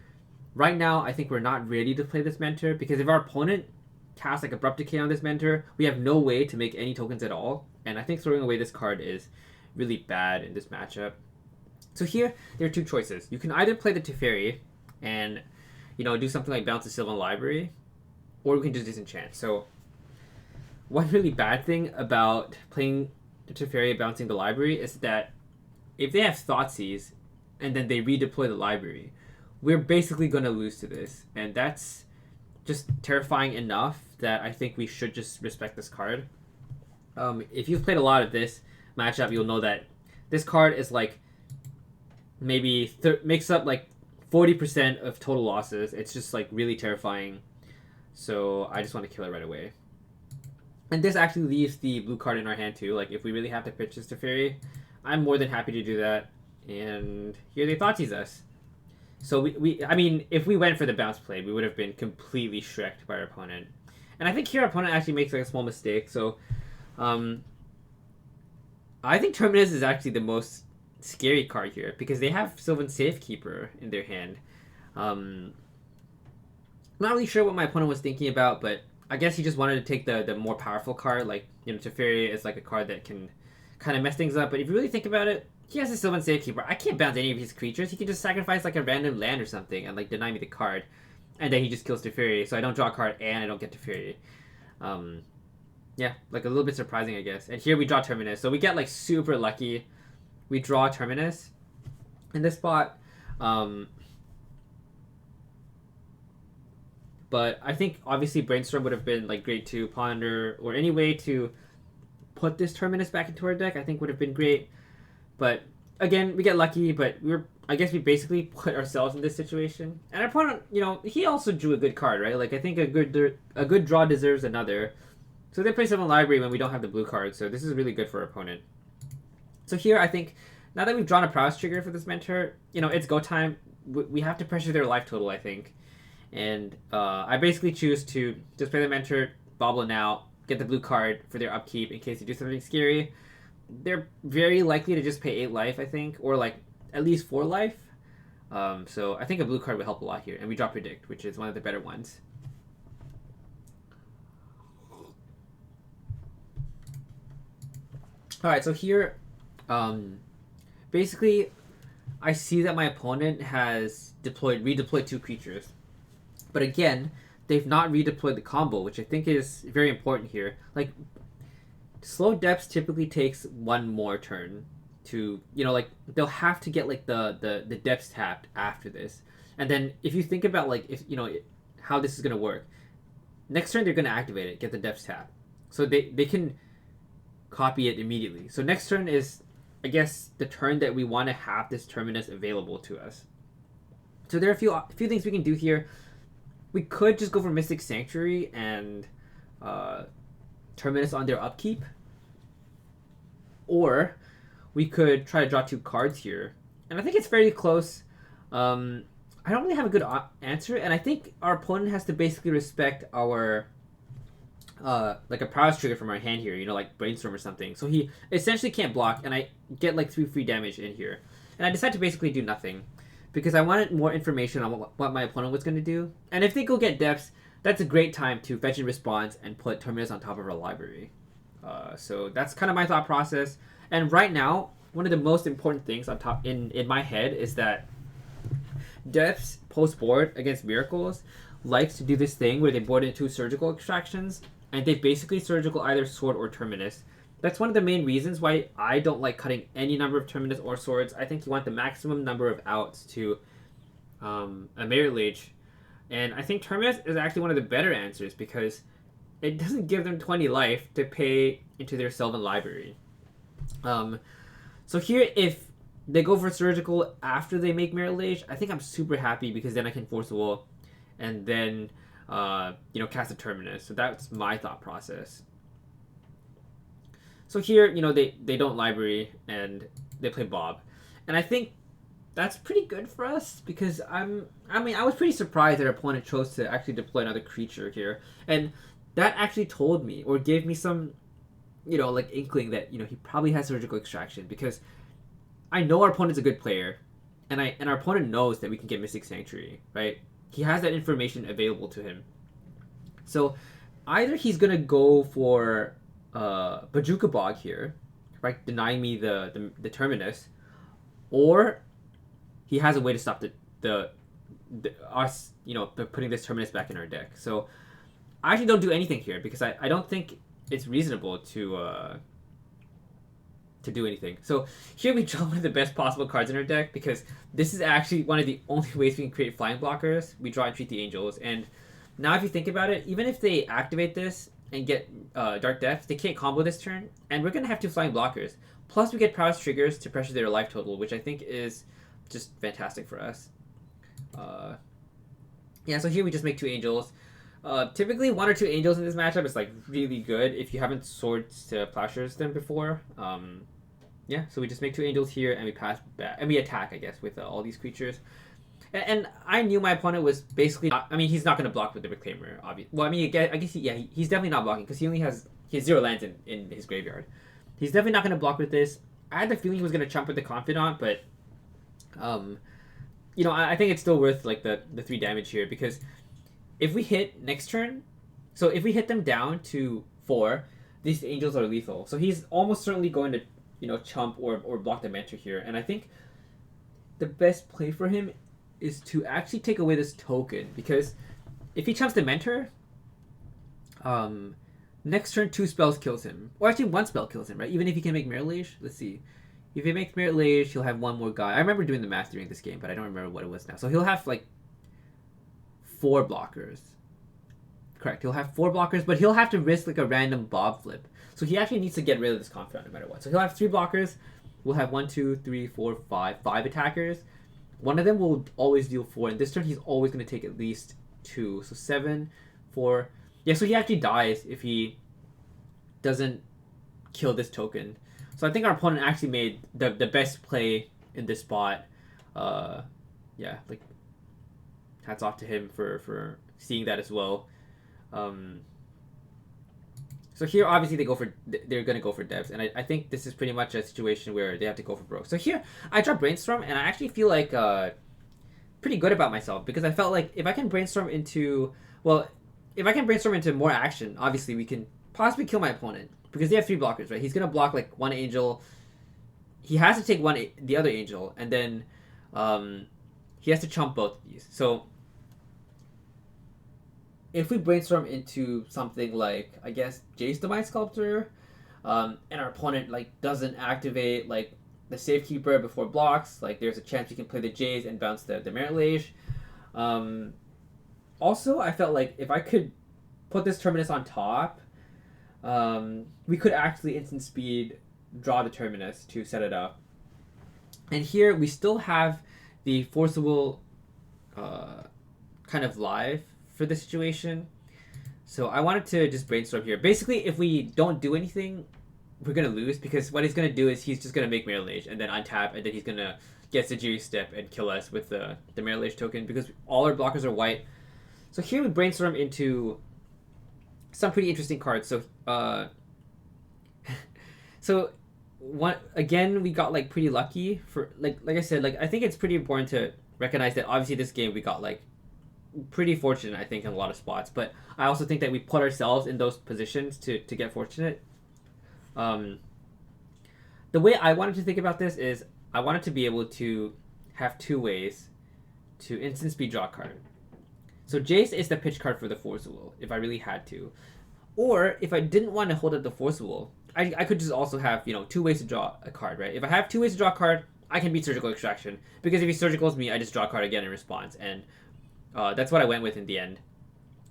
right now I think we're not ready to play this Mentor, because if our opponent casts like Abrupt Decay on this Mentor, we have no way to make any tokens at all, and I think throwing away this card is really bad in this matchup. So here, there are two choices. You can either play the Teferi and, do something like bounce the Sylvan Library, or we can just Disenchant. So one really bad thing about playing the Teferi bouncing the library is that if they have Thoughtseize and then they redeploy the library, we're basically going to lose to this, and that's just terrifying enough that I think we should just respect this card. If you've played a lot of this matchup, you'll know that this card is like maybe makes up like 40% of total losses. It's just like really terrifying, so I just want to kill it right away. And this actually leaves the blue card in our hand too. Like, if we really have to pitch this to Teferi, I'm more than happy to do that. And here they Thoughtseize us. So I mean, if we went for the bounce play, we would have been completely shreked by our opponent. And I think here our opponent actually makes like a small mistake. So I think Terminus is actually the most scary card here, because they have Sylvan Safekeeper in their hand. I'm not really sure what my opponent was thinking about, but I guess he just wanted to take the more powerful card. Like, Teferi is like a card that can kind of mess things up. But if you really think about it, he has a Sylvan Safekeeper. I can't bounce any of his creatures. He can just sacrifice like a random land or something and like deny me the card, and then he just kills Teferi, so I don't draw a card and I don't get Teferi. Yeah, like a little bit surprising, I guess. And here we draw Terminus, so we get like super lucky. We draw Terminus in this spot. But I think obviously Brainstorm would have been like great to Ponder, or any way to put this Terminus back into our deck I think would have been great. But again, we get lucky, but I guess we basically put ourselves in this situation. And our opponent, he also drew a good card, right? Like, I think a good draw deserves another. So they play Sylvan Library when we don't have the blue card, so this is really good for our opponent. So here, I think, now that we've drawn a Prowess trigger for this Mentor, it's go time. We have to pressure their life total, I think. And I basically choose to just play the Mentor, bobble it out, get the blue card for their upkeep in case they do something scary. They're very likely to just pay 8 life, I think, or like at least 4 life. So I think a blue card would help a lot here. And we draw Predict, which is one of the better ones. Alright, so here, basically, I see that my opponent has redeployed 2 creatures. But again, they've not redeployed the combo, which I think is very important here. Like, slow depths typically takes one more turn to, like, they'll have to get, like, the depths tapped after this. And then if you think about, like, if how this is going to work, next turn they're going to activate it, get the depths tapped. So they can copy it immediately. So next turn is, I guess, the turn that we want to have this Terminus available to us. So there are a few things we can do here. We could just go for Mystic Sanctuary and Terminus on their upkeep. Or we could try to draw 2 cards here. And I think it's fairly close. I don't really have a good answer, and I think our opponent has to basically respect our like a prowess trigger from our hand here, like Brainstorm or something. So he essentially can't block, and I get like 3 free damage in here. And I decided to basically do nothing because I wanted more information on what my opponent was going to do. And if they go get depths, that's a great time to fetch in response and put Terminus on top of our library. So that's kind of my thought process. And right now, one of the most important things on top in my head is that Depths post board against Miracles likes to do this thing where they board into surgical extractions, and they basically surgical either sword or Terminus. That's one of the main reasons why I don't like cutting any number of Terminus or swords. I think you want the maximum number of outs to a Merit Lage. And I think Terminus is actually one of the better answers because it doesn't give them 20 life to pay into their Sylvan library. So here, if they go for surgical after they make Merit Lage, I think I'm super happy because then I can force a will and then cast a Terminus. So that's my thought process. So here, they don't library and they play Bob. And I think that's pretty good for us because I was pretty surprised that our opponent chose to actually deploy another creature here. And that actually told me or gave me some, like inkling that, he probably has surgical extraction because I know our opponent's a good player, and our opponent knows that we can get Mystic Sanctuary, right? He has that information available to him. So either he's gonna go for Bajuka Bog here, right, denying me the Terminus, or he has a way to stop us, putting this Terminus back in our deck. So I actually don't do anything here because I don't think it's reasonable to do anything. So here we draw one of the best possible cards in our deck because this is actually one of the only ways we can create flying blockers. We draw and treat the angels, and now if you think about it, even if they activate this and get Dark Depth, they can't combo this turn, and we're gonna have 2 flying blockers. Plus we get prowess triggers to pressure their life total, which I think is just fantastic for us. So here we just make 2 angels. Typically 1 or 2 angels in this matchup is like really good if you haven't swords to plowshares them before. So we just make 2 angels here and we pass back and we attack, I guess, with all these creatures. And I knew my opponent was basically he's not going to block with the Reclaimer, obviously. Well, I guess he's definitely not blocking because he has 0 lands in his graveyard. He's definitely not going to block with this. I had the feeling he was going to chump with the Confidant, but I think it's still worth like the 3 damage here because if we hit next turn, so if we hit them down to 4, these angels are lethal. So he's almost certainly going to, chump or block the Mentor here. And I think the best play for him is to actually take away this token because if he chumps the Mentor, next turn 2 spells kills him. Or actually 1 spell kills him, right? Even if he can make Merit Lage. Let's see. If he makes Merit Lage, he'll have 1 more guy. I remember doing the math during this game, but I don't remember what it was now. So he'll have like 4 blockers. Correct. He'll have 4 blockers, but he'll have to risk like a random Bob flip. So he actually needs to get rid of this Confidant no matter what. So he'll have 3 blockers. We'll have 1, 2, 3, 4, 5 attackers. One of them will always deal 4, and this turn he's always going to take at least 2. So 7, 4. Yeah, so he actually dies if he doesn't kill this token. So I think our opponent actually made the best play in this spot. Hats off to him for seeing that as well. So here, obviously, they're going to go for depths, and I think this is pretty much a situation where they have to go for broke. So here, I draw Brainstorm, and I actually feel like pretty good about myself because I felt like if I can brainstorm into more action, obviously we can possibly kill my opponent because they have 3 blockers, right? He's going to block like 1 angel. He has to take the other angel, and then he has to chump both of these. So if we brainstorm into something like, I guess, Jace Divine Sculptor, and our opponent like doesn't activate like the Safekeeper before blocks, like there's a chance we can play the Jace and bounce the Merit Lage. Also, I felt like if I could put this Terminus on top, we could actually instant speed draw the Terminus to set it up. And here we still have the Forcible kind of live for the situation. So I wanted to just brainstorm here. Basically, if we don't do anything, we're going to lose, because what he's going to do is he's just going to make Merit Lage and then untap, and then he's going to get Sajiri Step and kill us with the Merit Lage token, because all our blockers are white. So here we brainstorm into some pretty interesting cards. So so one again, we got like pretty lucky for like I said, like I think it's pretty important to recognize that obviously this game we got like pretty fortunate, I think, in a lot of spots, but I also think that we put ourselves in those positions to get fortunate. The way I wanted to think about this is I wanted to be able to have two ways to instant speed draw a card. So Jace is the pitch card for the Forcible, if I really had to. Or if I didn't want to hold up the Forcible, I could just also have, two ways to draw a card, right? If I have two ways to draw a card, I can beat Surgical Extraction. Because if he Surgicals me, I just draw a card again in response. And that's what I went with in the end.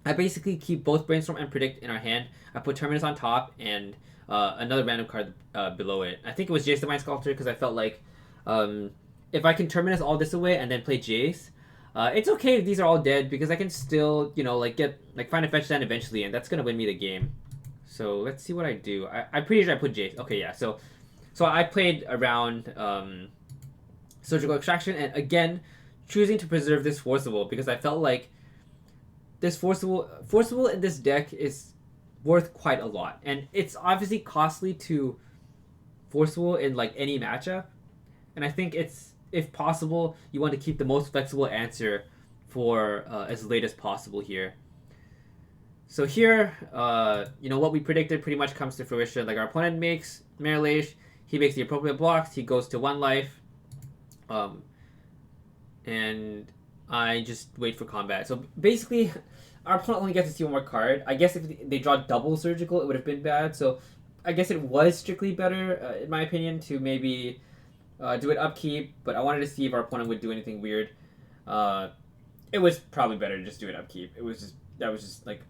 I basically keep both Brainstorm and Predict in our hand. I put Terminus on top and another random card below it. I think it was Jace Divine Sculptor, because I felt like if I can Terminus all this away and then play Jace, it's okay if these are all dead, because I can still, find a fetch land eventually, and that's going to win me the game. So let's see what I do. I'm pretty sure I put Jace. Okay, yeah. So I played around Surgical Extraction, and again, choosing to preserve this Forcible, because I felt like this Forcible in this deck is worth quite a lot. And it's obviously costly to Forcible in like any matchup. And I think it's, if possible, you want to keep the most flexible answer for as late as possible here. So here, what we predicted pretty much comes to fruition. Like, our opponent makes Merit Lage, he makes the appropriate blocks, he goes to 1 life, and I just wait for combat. So basically, our opponent only gets to see one more card. I guess if they draw double Surgical, it would have been bad. So I guess it was strictly better, in my opinion, to maybe do it upkeep, but I wanted to see if our opponent would do anything weird. It was probably better to just do it upkeep. That was just like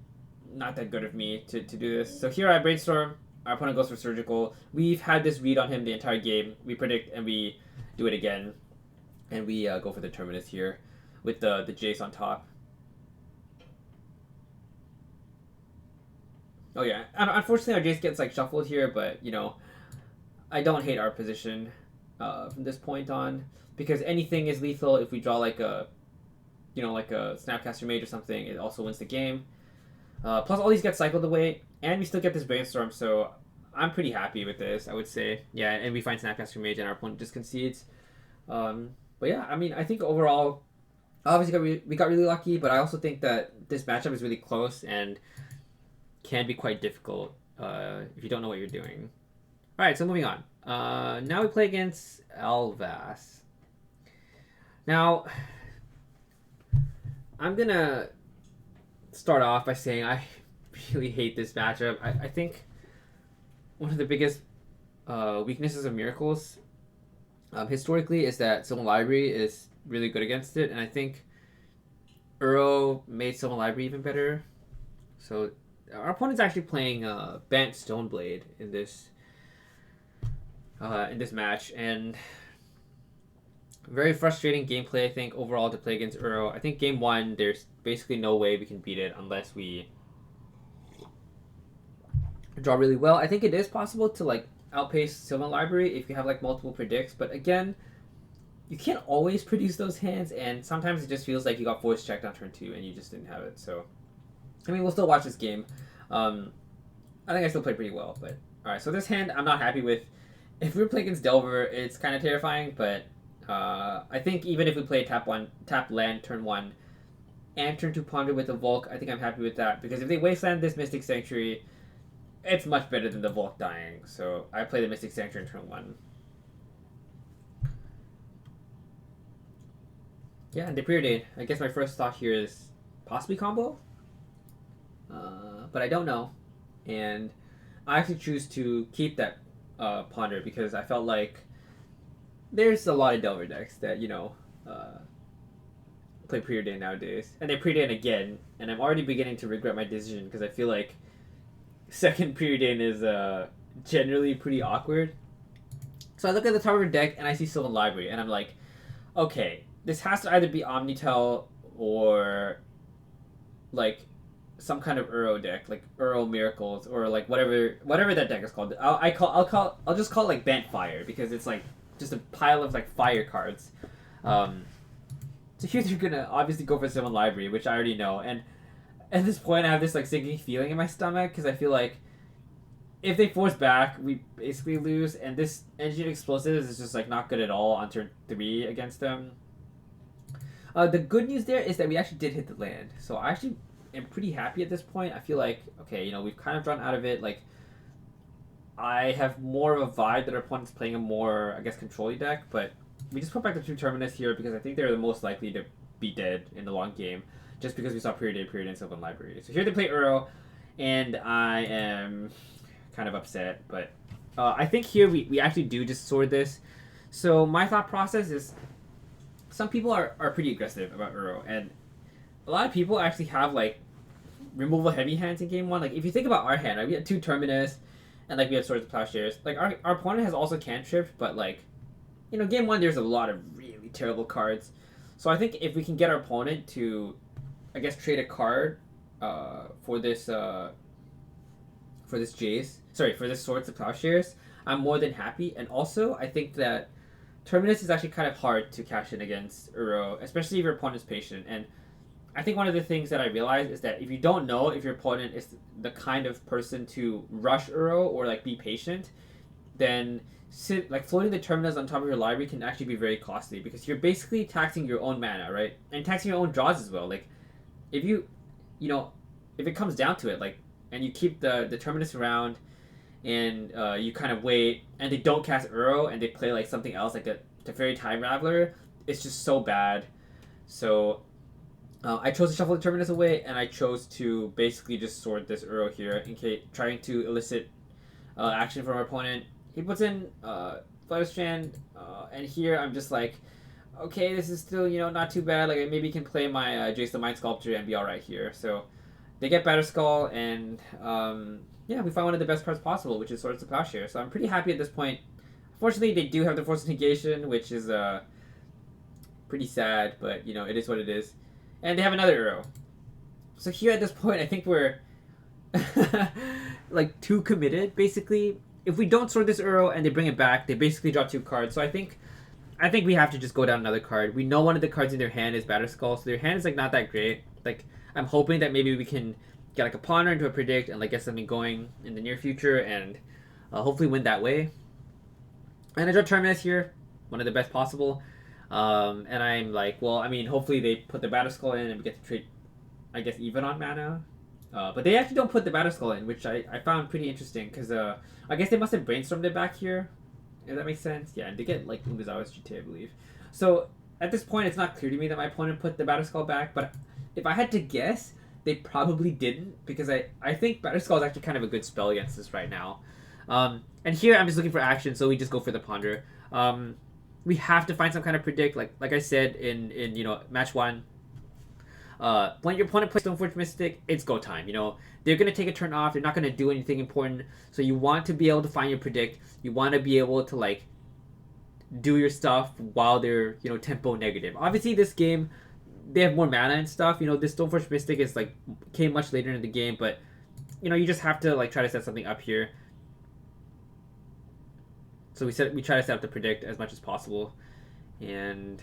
not that good of me to do this. So here I Brainstorm, our opponent goes for Surgical. We've had this read on him the entire game. We predict and we do it again. And we go for the Terminus here with the Jace on top. Oh yeah, unfortunately our Jace gets like shuffled here, but I don't hate our position from this point on, because anything is lethal. If we draw like a Snapcaster Mage or something, it also wins the game. Plus all these get cycled away, and we still get this Brainstorm, so I'm pretty happy with this, I would say. Yeah, and we find Snapcaster Mage and our opponent just concedes. But yeah, I mean, I think overall, obviously we got really lucky, but I also think that this matchup is really close and can be quite difficult if you don't know what you're doing. All right, so moving on. Now we play against Elvas. Now, I'm going to start off by saying I really hate this matchup. I think one of the biggest weaknesses of Miracles historically is that Sylvan Library is really good against it, and I think Uro made Sylvan Library even better. So our opponent's actually playing Bant Stoneblade in this match, and very frustrating gameplay, I think, overall to play against Uro. I think game 1, there's basically no way we can beat it unless we draw really well. I think it is possible to like outpace Sylvan Library if you have like multiple predicts, but again, you can't always produce those hands, and sometimes it just feels like you got voice checked on turn 2 and you just didn't have it. So I mean, we'll still watch this game. I think I still played pretty well, but alright, so this hand I'm not happy with. If we were playing against Delver, it's kind of terrifying, but I think even if we play tap land turn 1 and turn 2 ponder with the Volk, I think I'm happy with that, because if they wasteland this Mystic Sanctuary, it's much better than the Volk dying. So I play the Mystic Sanctuary in turn 1. Yeah, and the Preordain. I guess my first thought here is possibly combo. but I don't know, and I actually choose to keep that Ponder because I felt like there's a lot of Delver decks that play Preordain nowadays, and they Preordain again, and I'm already beginning to regret my decision because I feel like second Preordain is generally pretty awkward. So I look at the top of her deck and I see Sylvan Library, and I'm like, okay, this has to either be Omnitel or like some kind of Uro deck, like Uro Miracles, or like whatever that deck is called. I'll just call it like Bant Fire because it's like just a pile of like fire cards. So here they're gonna obviously go for Sylvan Library, which I already know, and at this point I have this like sinking feeling in my stomach because I feel like if they force back, we basically lose, and this Engineered Explosives is just like not good at all on turn 3 against them. The good news there is that we actually did hit the land, so I actually am pretty happy at this point. I feel like, okay, we've kind of run out of it. Like, I have more of a vibe that our opponent's playing a more, I guess, control-y deck, but we just put back the 2 Terminus here because I think they're the most likely to be dead in the long game, just because we saw Period, and Sylvan Library. So here they play Uro, and I am kind of upset, but I think here we actually do just sword this. So my thought process is some people are pretty aggressive about Uro, and a lot of people actually have like removal heavy hands in game 1. Like if you think about our hand, right, we had 2 Terminus, and like we had Swords of Plowshares. Like our opponent has also cantripped, but like game 1 there's a lot of really terrible cards. So I think if we can get our opponent to, I guess, trade a card for this Swords of Plowshares, I'm more than happy. And also I think that Terminus is actually kind of hard to cash in against Uro, especially if your opponent's patient. And I think one of the things that I realized is that if you don't know if your opponent is the kind of person to rush Uro or like be patient, then floating the Terminus on top of your library can actually be very costly because you're basically taxing your own mana, right? And taxing your own draws as well. Like if if it comes down to it, like, and you keep the Terminus around, and you kind of wait, and they don't cast Uro, and they play like something else, like the Teferi Time Raveler, it's just so bad. So I chose to shuffle the Terminus away, and I chose to basically just sword this Uro here, in case trying to elicit action from our opponent. He puts in Flutterstrand, and here I'm just like, okay, this is still not too bad. Like I maybe can play my Jace the Mind Sculptor and be all right here. So they get Batterskull, and we find one of the best cards possible, which is Swords of Plowshare. So I'm pretty happy at this point. Unfortunately, they do have the Force of Negation, which is pretty sad, but it is what it is. And they have another Uro. So here at this point, I think we're like too committed, basically. If we don't sword this Uro and they bring it back, they basically draw 2 cards. So I think we have to just go down another card. We know one of the cards in their hand is Batterskull, so their hand is like not that great. Like I'm hoping that maybe we can get like a Ponder into a Predict and like get something going in the near future and hopefully win that way. And I draw Terminus here, one of the best possible. And I'm like, well, I mean, hopefully they put the Batterskull in and we get to trade, I guess, even on mana. But they actually don't put the Batterskull in, which I found pretty interesting because I guess they must have brainstormed it back here. If that makes sense. Yeah, and they get like Umezawa's GT, I believe. So at this point, it's not clear to me that my opponent put the Batterskull back, but if I had to guess, they probably didn't, because I think Batterskull is actually kind of a good spell against this right now. And here I'm just looking for action, so we just go for the Ponder. We have to find some kind of Predict, like I said in match 1. When your opponent plays Stoneforge Mystic, it's go time. They're going to take a turn off. They're not going to do anything important. So you want to be able to find your Predict. You want to be able to like do your stuff while they're tempo negative. Obviously, this game they have more mana and stuff. This Stoneforge Mystic is like came much later in the game, but you just have to like try to set something up here. So we try to set up the Predict as much as possible, and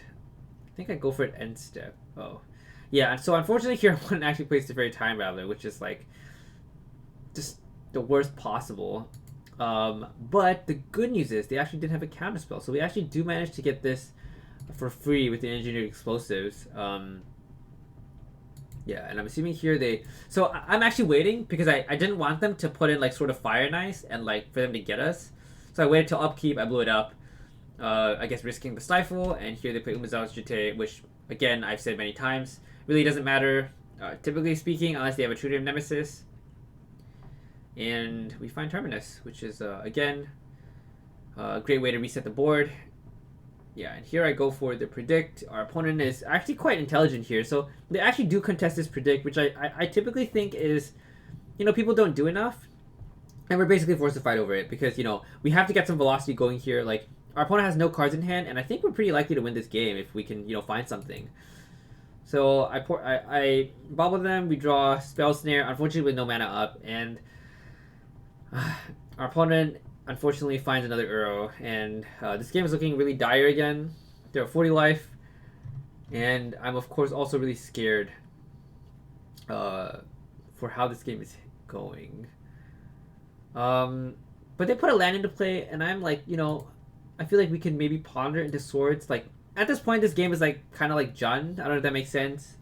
I think I go for an end step. Oh. Yeah, so unfortunately here I wouldn't actually place the Teferi Time Raveler, which is like just the worst possible. But the good news is they actually did have a counterspell, so we actually do manage to get this for free with the Engineered Explosives. Yeah, and I'm assuming here they... So I'm actually waiting because I didn't want them to put in like sort of Fire Nice and like for them to get us. So I waited till upkeep, I blew it up. I guess risking the Stifle, and here they play Umezawa's GT, which again I've said many times. Really doesn't matter, typically speaking, unless they have a True Nemesis. and we find Terminus, which is again a great way to reset the board. Yeah, and here I go for the predict. Our opponent is actually quite intelligent here, so they actually do contest this predict, which I typically think is, people don't do enough, and we're basically forced to fight over it because we have to get some velocity going here. Like, our opponent has no cards in hand, and I think we're pretty likely to win this game if we can find something. So I bobble them. We draw Spell Snare, unfortunately with no mana up, and our opponent unfortunately finds another Uro, and this game is looking really dire again. They're at 40 life, and I'm of course also really scared for how this game is going. But they put a land into play, and I'm like, I feel like we can maybe ponder into swords. Like, at this point, this game is like kind of like Jund. I don't know if that makes sense.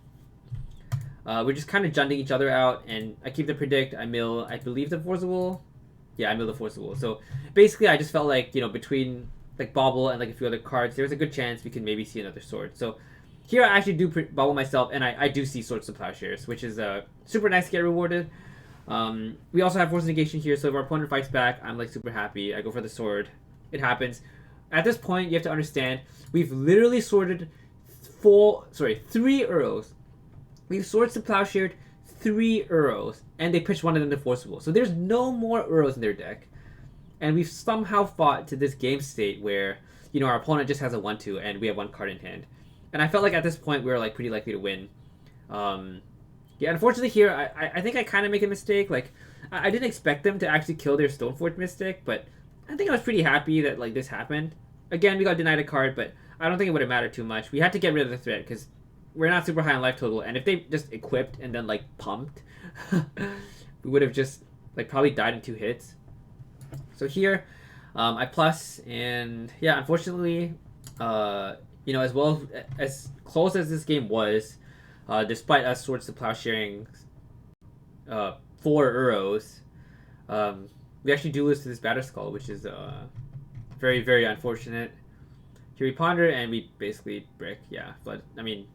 We're just kind of Junding each other out, and I keep the predict. I mill, I believe, the forcible. Yeah, I mill the forcible. So basically, I just felt like between like bobble and like a few other cards, there's a good chance we can maybe see another sword. So here I actually do bobble myself, and I do see Swords to Plowshares, which is super nice to get rewarded. We also have Force Negation here, so if our opponent fights back, I'm like super happy. I go for the sword. It happens. At this point, you have to understand, we've literally sorted 3 Uros. We've Swords to Plowshare 3 Uros, and they pitched one of them to Forcible. So there's no more Uros in their deck. And we've somehow fought to this game state where, our opponent just has a 1/2, and we have 1 card in hand. And I felt like at this point, we were like pretty likely to win. Yeah, unfortunately here, I think I kind of make a mistake. Like, I didn't expect them to actually kill their Stoneforge Mystic, but I think I was pretty happy that like this happened. Again, we got denied a card, but I don't think it would have mattered too much. We had to get rid of the threat because we're not super high on life total, and if they just equipped and then like pumped, we would have just like probably died in 2 hits. So here, I plus, and yeah, unfortunately, as well as close as this game was, despite us Swords to Plowsharing 4 Uros, we actually do lose to this Batterskull, which is very, very unfortunate. Here we ponder, and we basically brick, yeah. But,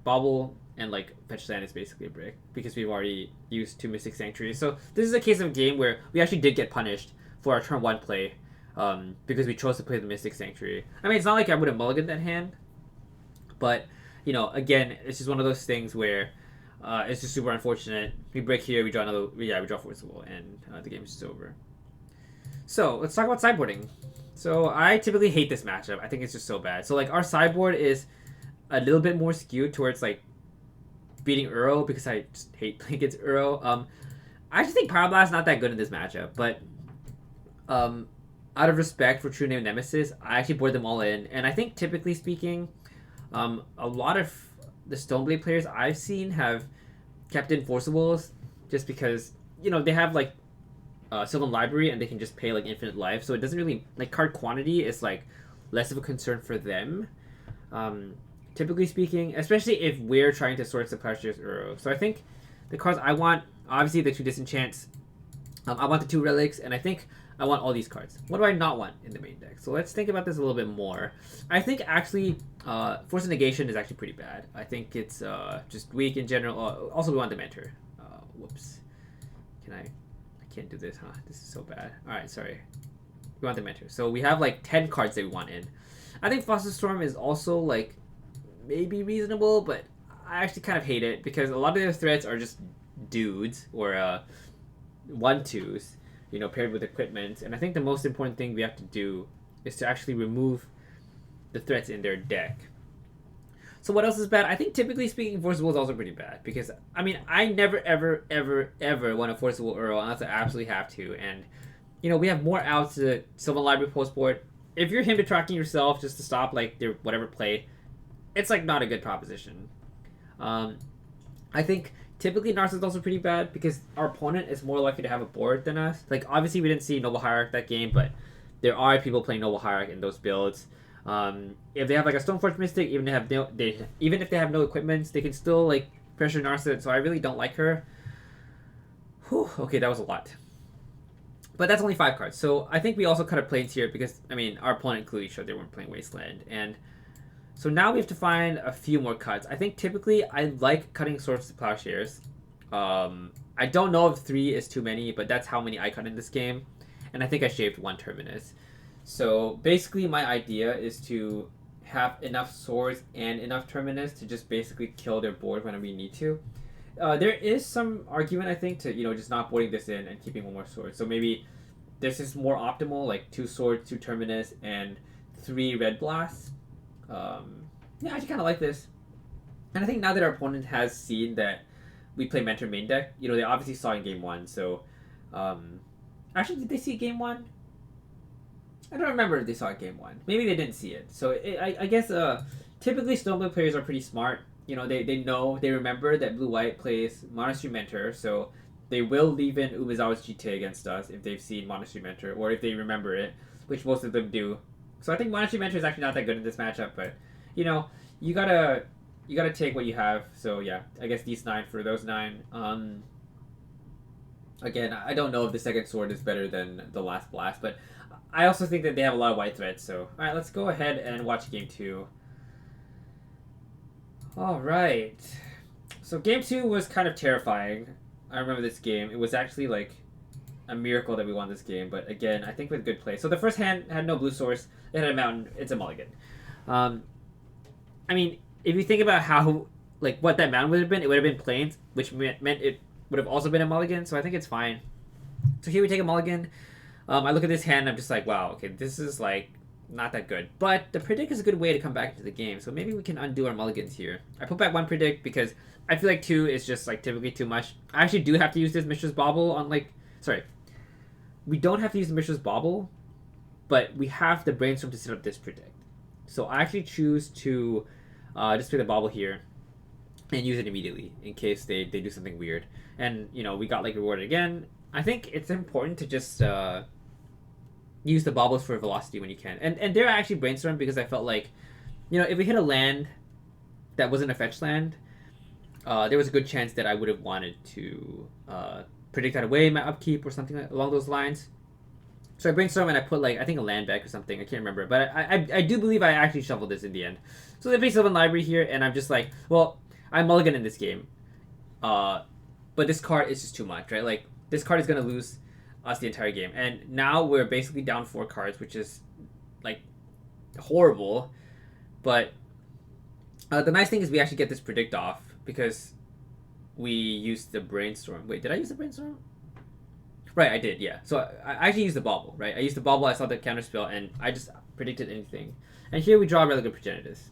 bobble and, like, fetch land is basically a brick, because we've already used 2 Mystic Sanctuaries. So this is a case of a game where we actually did get punished for our turn 1 play, because we chose to play the Mystic Sanctuary. It's not like I would have mulliganed that hand, but, again, it's just one of those things where it's just super unfortunate. We break here, we draw we draw Forcible, and the game is just over. So, let's talk about sideboarding. So, I typically hate this matchup. I think it's just so bad. So, like, our sideboard is a little bit more skewed towards, like, beating Uro, because I just hate playing against Uro. I actually think Pyroblast is not that good in this matchup, but out of respect for True Name Nemesis, I actually board them all in. And I think, typically speaking, a lot of the Stoneblade players I've seen have kept in Forcibles just because, they have, like, Sylvan Library, and they can just pay like infinite life, so it doesn't really like card quantity is like less of a concern for them, typically speaking, especially if we're trying to Swords to Plowshares Uro. So I think the cards I want, obviously the 2 Disenchants, I want the 2 Relics, and I think I want all these cards. What do I not want in the main deck? So let's think about this a little bit more. I think actually Force of Negation is actually pretty bad. I think it's just weak in general. Also, we want Dementor. Whoops. I can't do this, huh? This is so bad. Alright, sorry. We want the Mentor. So we have like 10 cards that we want in. I think Foster Storm is also like maybe reasonable, but I actually kind of hate it because a lot of their threats are just dudes or 1/2s, paired with equipment. And I think the most important thing we have to do is to actually remove the threats in their deck. So what else is bad? I think typically speaking, Forcible is also pretty bad because I never ever want a Forcible Uro unless I absolutely have to, and we have more outs to the Sylvan Library post board. If you're him detracting yourself just to stop like their whatever play, it's like not a good proposition. I think typically Narset is also pretty bad because our opponent is more likely to have a board than us. Like obviously we didn't see Noble Hierarch that game, but there are people playing Noble Hierarch in those builds. If they have like a Stoneforge Mystic, even if they have no equipment, they can still like pressure Narset. So I really don't like her. Whew, okay, that was a lot. But that's only 5 cards. So I think we also cut a planes here because our opponent clearly showed they weren't playing Wasteland, and so now we have to find a few more cuts. I think typically I like cutting Swords to Plowshares. I don't know if 3 is too many, but that's how many I cut in this game. And I think I shaved 1 Terminus. So basically my idea is to have enough swords and enough Terminus to just basically kill their board whenever you need to. There is some argument, I think, to just not boarding this in and keeping 1 more sword. So maybe this is more optimal, like 2 swords, 2 Terminus, and 3 red blasts. Yeah, I actually kind of like this. And I think now that our opponent has seen that we play Mentor main deck, they obviously saw in game 1. So, actually, did they see game 1? I don't remember if they saw it game 1. Maybe they didn't see it. So I guess typically Stoneblade players are pretty smart. They remember that blue-white plays Monastery Mentor, so they will leave in Umezawa's GTA against us if they've seen Monastery Mentor, or if they remember it, which most of them do. So I think Monastery Mentor is actually not that good in this matchup, but you gotta take what you have. So yeah, I guess these 9 for those 9. Again, I don't know if the second sword is better than the last blast, but I also think that they have a lot of white threads. So all right, let's go ahead and watch game 2. All right, so game 2 was kind of terrifying. I remember this game. It was actually like a miracle that we won this game, but again, I think with good play. So the first hand had no blue source. It had a mountain. It's a mulligan. I mean, if you think about how, like, what that mountain would have been, it would have been plains, which meant it would have also been a mulligan, so I think it's fine. So here we take a mulligan. I look at this hand and I'm just like, wow, okay, this is, like, not that good. But the predict is a good way to come back into the game, so maybe we can undo our mulligans here. I put back 1 predict because I feel like 2 is just, like, typically too much. I actually do have to use this Mishra's Bauble on, like... Sorry. We don't have to use the Mishra's Bauble, but we have the Brainstorm to set up this predict. So I actually choose to just play the Bauble here and use it immediately in case they do something weird. And, we got, like, rewarded again. I think it's important to just use the Baubles for velocity when you can. And there I actually brainstormed because I felt like, if we hit a land that wasn't a fetch land, there was a good chance that I would have wanted to predict that away in my upkeep or something along those lines. So I brainstormed and I put, like, I think a land back or something. I can't remember. But I do believe I actually shuffled this in the end. So they play Sylvan Library here, and I'm just like, well, I'm mulligan in this game. But this card is just too much, right? Like, this card is going to lose us the entire game. And now we're basically down 4 cards, which is, like, horrible. But the nice thing is we actually get this predict off because we used the brainstorm. Wait, did I use the brainstorm? Right, I did, yeah. So I actually used the Bauble, right? I used the Bauble, I saw the counterspell, and I just predicted anything. And here we draw a really good Progenitus.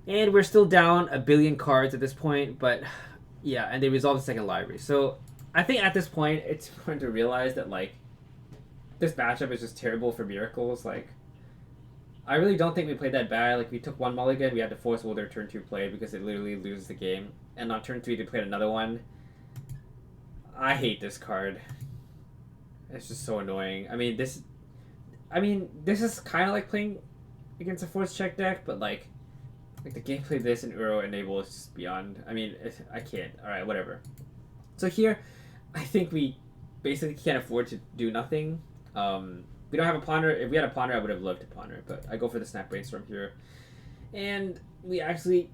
And we're still down 1 billion cards at this point, but yeah, and they resolve the second library. So I think at this point, it's important to realize that, like, this matchup is just terrible for miracles. Like, I really don't think we played that bad. Like, we took 1 mulligan, we had to force their turn 2 play because it literally loses the game. And on turn 3, they played another one. I hate this card. It's just so annoying. I mean, this is kind of like playing against a force check deck, but like the gameplay of this and Uro Enable is just beyond. I mean, I can't. All right, whatever. So here, I think we basically can't afford to do nothing. We don't have a ponder. If we had a ponder, I would have loved to ponder, but I go for the Snap Brainstorm here, and we actually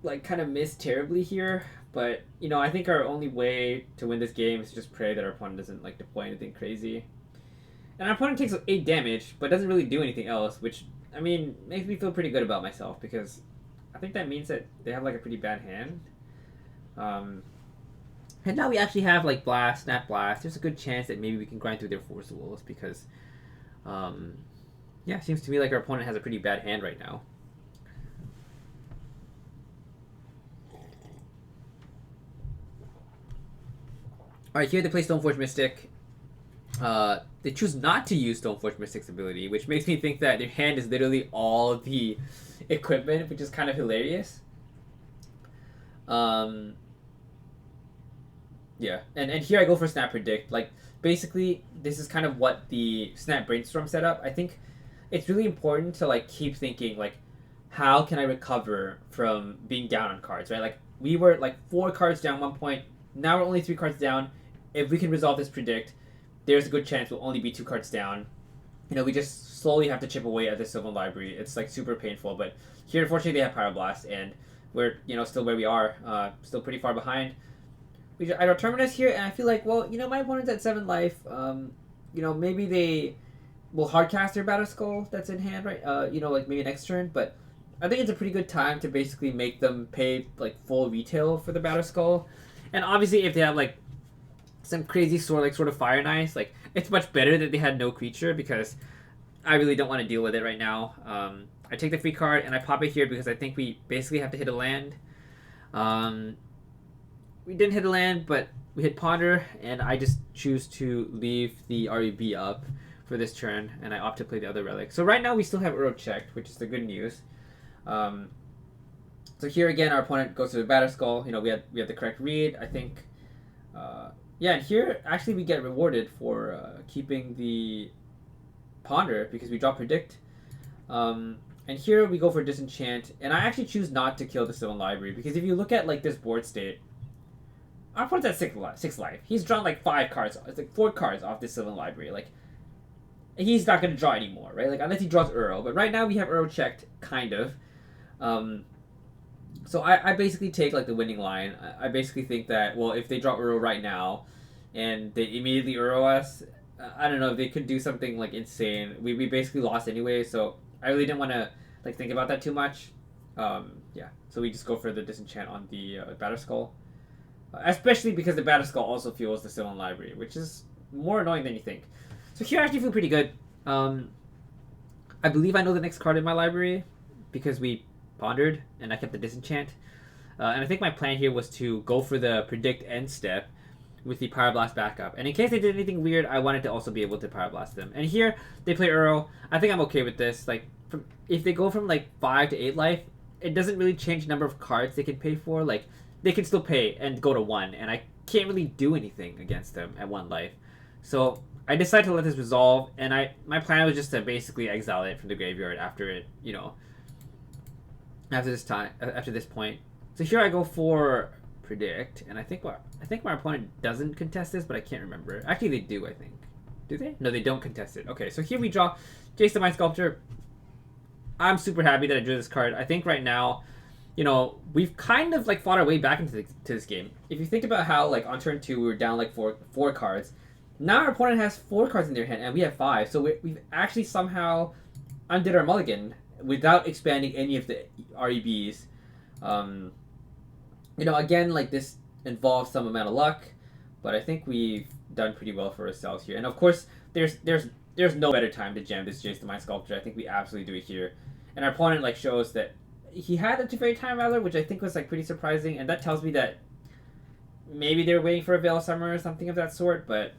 like kind of miss terribly here. But, I think our only way to win this game is to just pray that our opponent doesn't, like, deploy anything crazy. And our opponent takes 8 damage, but doesn't really do anything else, which, I mean, makes me feel pretty good about myself, because I think that means that they have, like, a pretty bad hand. And now we actually have, like, Blast, Snap Blast. There's a good chance that maybe we can grind through their Force Wolves, because, yeah, it seems to me like our opponent has a pretty bad hand right now. Alright, here they play Stoneforge Mystic. They choose not to use Stoneforge Mystic's ability, which makes me think that their hand is literally all the equipment, which is kind of hilarious. Yeah, and here I go for Snap Predict. Like, basically, this is kind of what the Snap Brainstorm set up. I think it's really important to, like, keep thinking, like, how can I recover from being down on cards, right? Like, we were, like, 4 cards down at one point. Now we're only 3 cards down. If we can resolve this predict, there's a good chance we'll only be 2 cards down. We just slowly have to chip away at the Sylvan Library. It's, like, super painful. But here, unfortunately, they have Pyroblast, and we're, still where we are. Still pretty far behind. I draw Terminus here, and I feel like, well, my opponent's at 7 life. Maybe they will hardcast their Battle Skull that's in hand, right? Like maybe next turn, but I think it's a pretty good time to basically make them pay like full retail for the Battle Skull. And obviously, if they have like some crazy sort of Fire and Ice, like it's much better that they had no creature because I really don't want to deal with it right now. I take the free card and I pop it here because I think we basically have to hit a land. We didn't hit a land, but we hit Ponder, and I just choose to leave the REB up for this turn, and I opt to play the other relic. So right now we still have Uro checked, which is the good news. So here again, our opponent goes to the Battle Skull. We have the correct read, I think. And here actually we get rewarded for keeping the Ponder because we draw Predict. And here we go for Disenchant, and I actually choose not to kill the Sylvan Library because if you look at like this board state, our opponent's at 6 life. He's drawn like 5 cards. It's like 4 cards off this Sylvan Library. Like, he's not going to draw anymore, right? Like, unless he draws Uro. But right now we have Uro checked, kind of. So I basically take like the winning line. I basically think that, well, if they draw Uro right now and they immediately Uro us, I don't know, they could do something like insane. We basically lost anyway, so I really didn't want to like think about that too much. So we just go for the Disenchant on the Battle Skull. Especially because the Battle Skull also fuels the Sylvan Library, which is more annoying than you think. So here I actually feel pretty good. I believe I know the next card in my library because we pondered and I kept the Disenchant. And I think my plan here was to go for the Predict end step with the Pyroblast backup. And in case they did anything weird, I wanted to also be able to Pyroblast them. And here they play Uro. I think I'm okay with this. Like, if they go from like 5 to 8 life, it doesn't really change the number of cards they can pay for. Like, they can still pay and go to 1, and I can't really do anything against them at 1 life. So I decided to let this resolve, and my plan was just to basically exile it from the graveyard after it, after this point. So here I go for Predict, and I think my opponent doesn't contest this, but I can't remember. Actually, they do, I think. Do they? No, they don't contest it. Okay, so here we draw Jace the Mind Sculptor. I'm super happy that I drew this card. I think right now, we've kind of like fought our way back into this game. If you think about how like on turn 2 we were down like four cards, now our opponent has 4 cards in their hand and we have 5. So we've actually somehow undid our mulligan without expanding any of the REBs. Again, like this involves some amount of luck, but I think we've done pretty well for ourselves here. And of course, there's no better time to jam this Jace the Mind Sculptor. I think we absolutely do it here, and our opponent like shows that he had a Teferi Time Rattler, which I think was like pretty surprising, and that tells me that maybe they were waiting for a Veil of Summer or something of that sort. But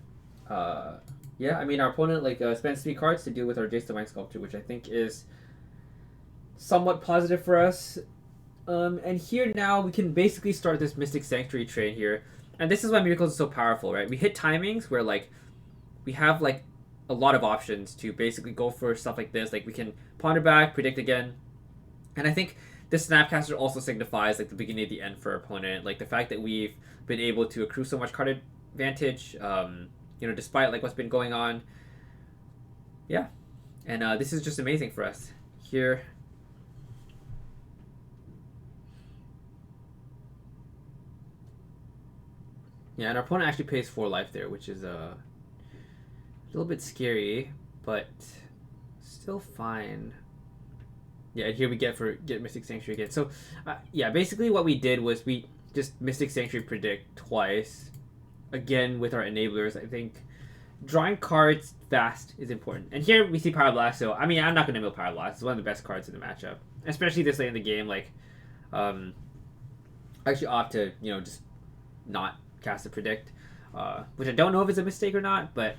our opponent like spends 3 cards to deal with our Jace the Mind Sculptor, which I think is somewhat positive for us. And here now we can basically start this Mystic Sanctuary train here, and this is why Miracles is so powerful, right? We hit timings where like we have like a lot of options to basically go for stuff like this. Like we can ponder back, predict again. And I think this Snapcaster also signifies like the beginning of the end for our opponent. Like the fact that we've been able to accrue so much card advantage, despite like what's been going on. Yeah, and this is just amazing for us here. Yeah, and our opponent actually pays 4 life there, which is a little bit scary, but still fine. Yeah, and here we get Mystic Sanctuary again. So, basically what we did was we just Mystic Sanctuary Predict twice. Again, with our enablers, I think drawing cards fast is important. And here we see Pyroblast, so, I'm not going to mill Pyroblast. It's one of the best cards in the matchup. Especially this late in the game, like, I actually opt to, just not cast a Predict. Which I don't know if it's a mistake or not, but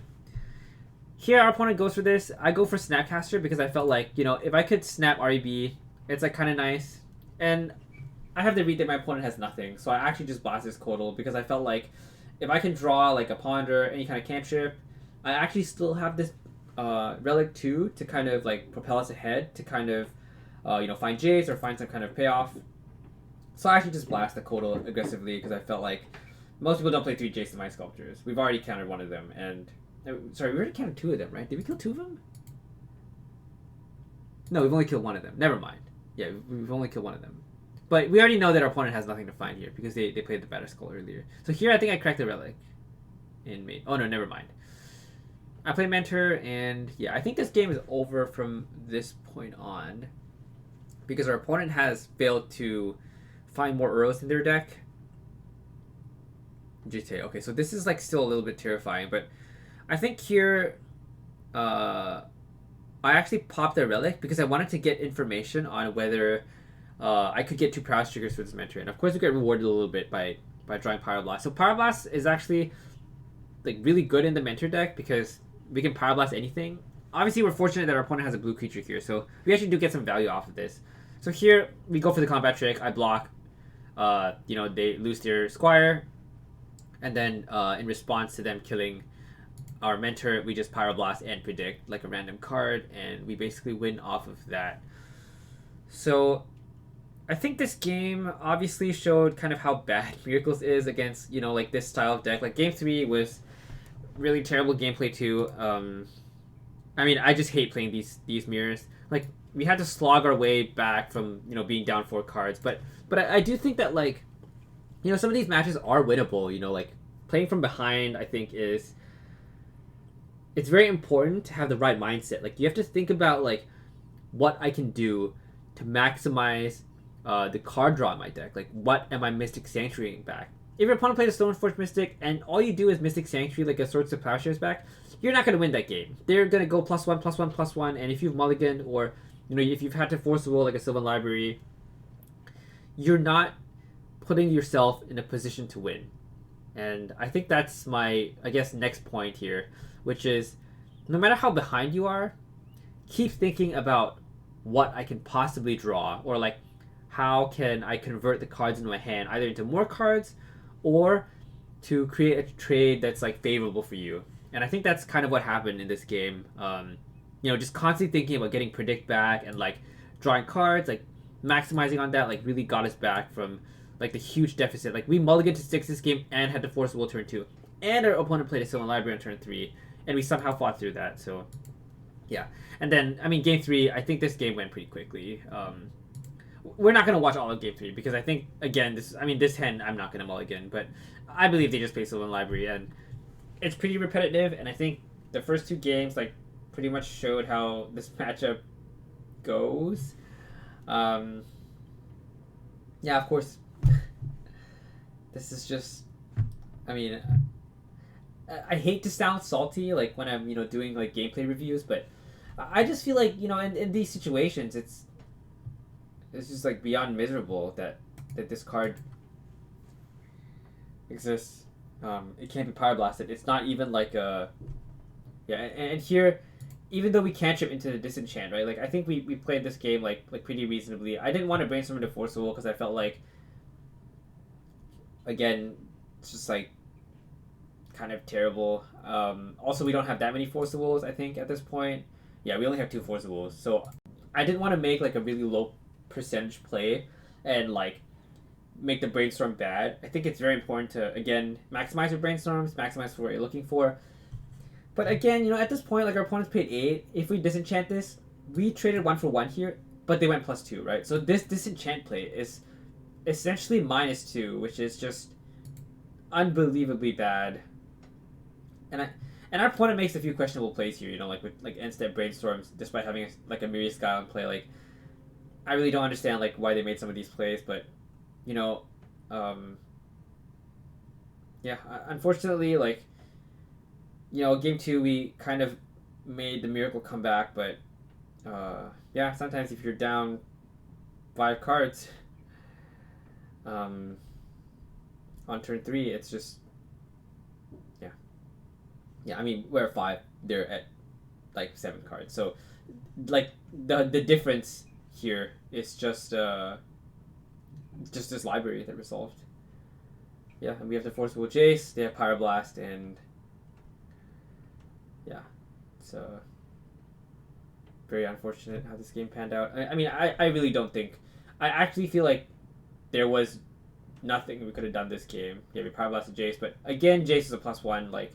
here our opponent goes for this. I go for Snapcaster because I felt like, if I could snap REB, it's like kind of nice. And I have the read that my opponent has nothing, so I actually just blast this Codal because I felt like if I can draw like a Ponder, any kind of cantrip, I actually still have this Relic 2 to kind of like propel us ahead to kind of find Jace or find some kind of payoff. So I actually just blast the Codal aggressively because I felt like most people don't play 3 Jace the Mind Sculptors. We've already countered one of them, and sorry, we already counted 2 of them, right? Did we kill 2 of them? No, we've only killed 1 of them. Never mind. Yeah, we've only killed 1 of them. But we already know that our opponent has nothing to find here because they played the Batter Skull earlier. So here I think I cracked the Relic in main. Oh no, never mind. I play Mentor, and yeah, I think this game is over from this point on because our opponent has failed to find more Uros in their deck. GTA. Okay, so this is like still a little bit terrifying, but I think here I actually popped the Relic because I wanted to get information on whether I could get 2 Prowess triggers for this Mentor, and of course we get rewarded a little bit by drawing Pyroblast. So Pyroblast is actually like really good in the Mentor deck because we can Pyroblast anything. Obviously, we're fortunate that our opponent has a blue creature here, so we actually do get some value off of this. So here, we go for the combat trick. I block. They lose their Squire. And then, in response to them killing our Mentor, we just Pyroblast and predict like a random card, and we basically win off of that. So, I think this game obviously showed kind of how bad Miracles is against, like this style of deck. Like, Game 3 was really terrible gameplay too. I just hate playing these mirrors. Like, we had to slog our way back from being down 4 cards, but I do think that like some of these matches are winnable. Like playing from behind, I think it's very important to have the right mindset. Like you have to think about like what I can do to maximize the card draw in my deck. Like what am I Mystic Sanctuarying back? If your opponent plays a Stoneforge Mystic and all you do is Mystic Sanctuary like a Swords to Plowshares back, you're not going to win that game. They're going to go +1, +1, +1, and if you've mulliganed or if you've had to force a will like a Sylvan Library, you're not putting yourself in a position to win. And I think that's my, next point here, which is no matter how behind you are, keep thinking about what I can possibly draw, or like how can I convert the cards in my hand either into more cards or to create a trade that's like favorable for you. And I think that's kind of what happened in this game. Just constantly thinking about getting predict back and like drawing cards, like maximizing on that, like really got us back from like the huge deficit. Like we mulliganed to 6 this game and had to force a will turn 2, and our opponent played a Sylvan Library on turn 3, and we somehow fought through that. So yeah, and then game 3, I think this game went pretty quickly. We're not going to watch all of game 3 because I think again this hand I'm not going to mulligan, but I believe they just play Sylvan Library and it's pretty repetitive, and I think the first 2 games like pretty much showed how this matchup goes. Of course, this is just, I hate to sound salty like when I'm doing like gameplay reviews, but I just feel like in these situations it's just like beyond miserable that this card exists. It can't be Pyroblasted. It's not even like a and here, even though we cantrip into the disenchant, right? Like I think we played this game like pretty reasonably. I didn't want to brainstorm into Force of Will because I felt like, again, it's just like kind of terrible. Also, we don't have that many Force of Wills, I think, at this point. Yeah, we only have 2 Force of Wills, so I didn't want to make like a really low percentage play and like make the brainstorm bad. I think it's very important to again maximize your brainstorms, maximize for what you're looking for. But again, at this point, like our opponents paid 8. If we disenchant this, we traded 1 for 1 here, but they went +2, right? So this disenchant play is essentially -2, which is just unbelievably bad. And our opponent makes a few questionable plays here, like with like end-step brainstorms, despite having a Myriad Sky on play. Like, I really don't understand like why they made some of these plays, but unfortunately, like. Game 2 we kind of made the miracle comeback, but sometimes if you're down 5 cards on turn 3, it's just we're at 5, they're at like 7 cards, so like the difference here is just this library that resolved. And we have the Forcible Jace, they have Pyroblast, and it's very unfortunate how this game panned out. I really don't think. I actually feel like there was nothing we could have done this game. Yeah, we Pyroblasted Jace, but again, Jace is a +1. Like,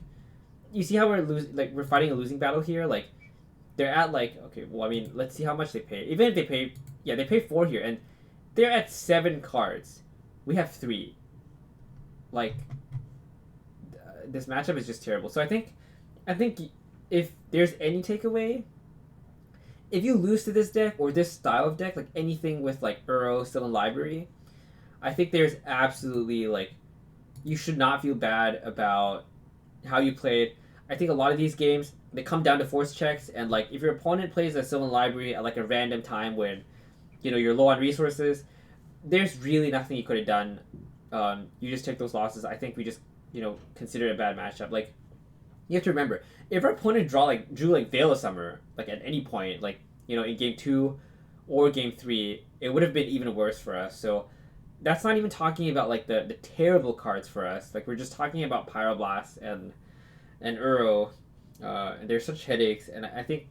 you see how we're fighting a losing battle here? Like, they're at like, okay, well, let's see how much they pay. Even if they pay, they pay 4 here, and they're at 7 cards. We have 3. Like, this matchup is just terrible. So I think if there's any takeaway, if you lose to this deck or this style of deck, like anything with like Uro still in library, I think there's absolutely like, you should not feel bad about how you played. I think a lot of these games, they come down to force checks, and like if your opponent plays a Sylvan Library at like a random time when, you know, you're low on resources, there's really nothing you could have done. You just take those losses. I think we just, you know, consider it a bad matchup. Like, you have to remember, if our opponent drew like Veil of Summer, like at any point, like, you know, in game 2 or game 3, it would have been even worse for us. So that's not even talking about like the terrible cards for us. Like, we're just talking about Pyroblast and Uro. And they're such headaches, and I think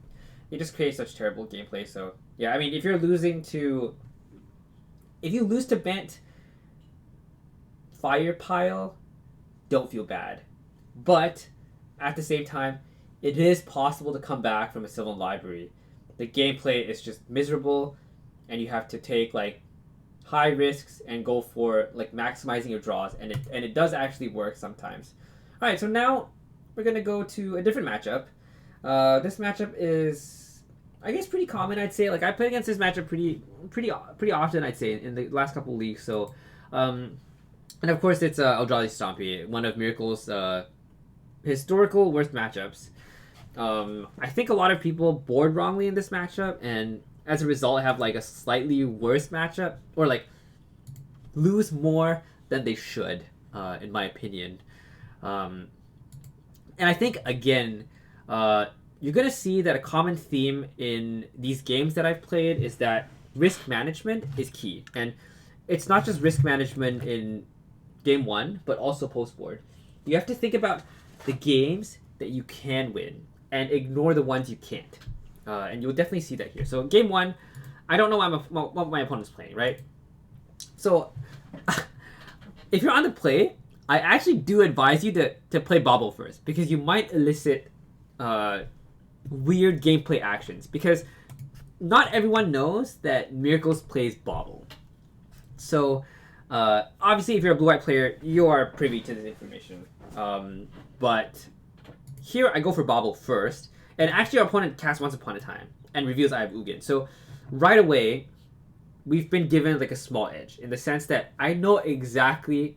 it just creates such terrible gameplay. So yeah, I mean, if you lose to Bent Firepile, don't feel bad. But at the same time, it is possible to come back from a Sylvan Library. The gameplay is just miserable, and you have to take like high risks and go for like maximizing your draws, and it does actually work sometimes. All right, so now we're gonna go to a different matchup. This matchup is, I guess, pretty common. I'd say, like, I play against this matchup pretty often. I'd say in the last couple of leagues. So, and of course, it's Eldrazi Stompy, one of Miracle's historical worst matchups. I think a lot of people board wrongly in this matchup, and as a result, have like a slightly worse matchup, or like lose more than they should, in my opinion. And I think, again, you're going to see that a common theme in these games that I've played is that risk management is key. And it's not just risk management in game 1, but also post-board. You have to think about the games that you can win and ignore the ones you can't. And you'll definitely see that here. So game 1, I don't know what my opponent's playing, right? So if you're on the play, I actually do advise you to play Bobble first, because you might elicit weird gameplay actions, because not everyone knows that Miracles plays Bobble. So obviously, if you're a blue-white player, you are privy to this information. But here I go for Bobble first, and actually our opponent casts Once Upon a Time and reveals I have Ugin. So right away, we've been given like a small edge, in the sense that I know exactly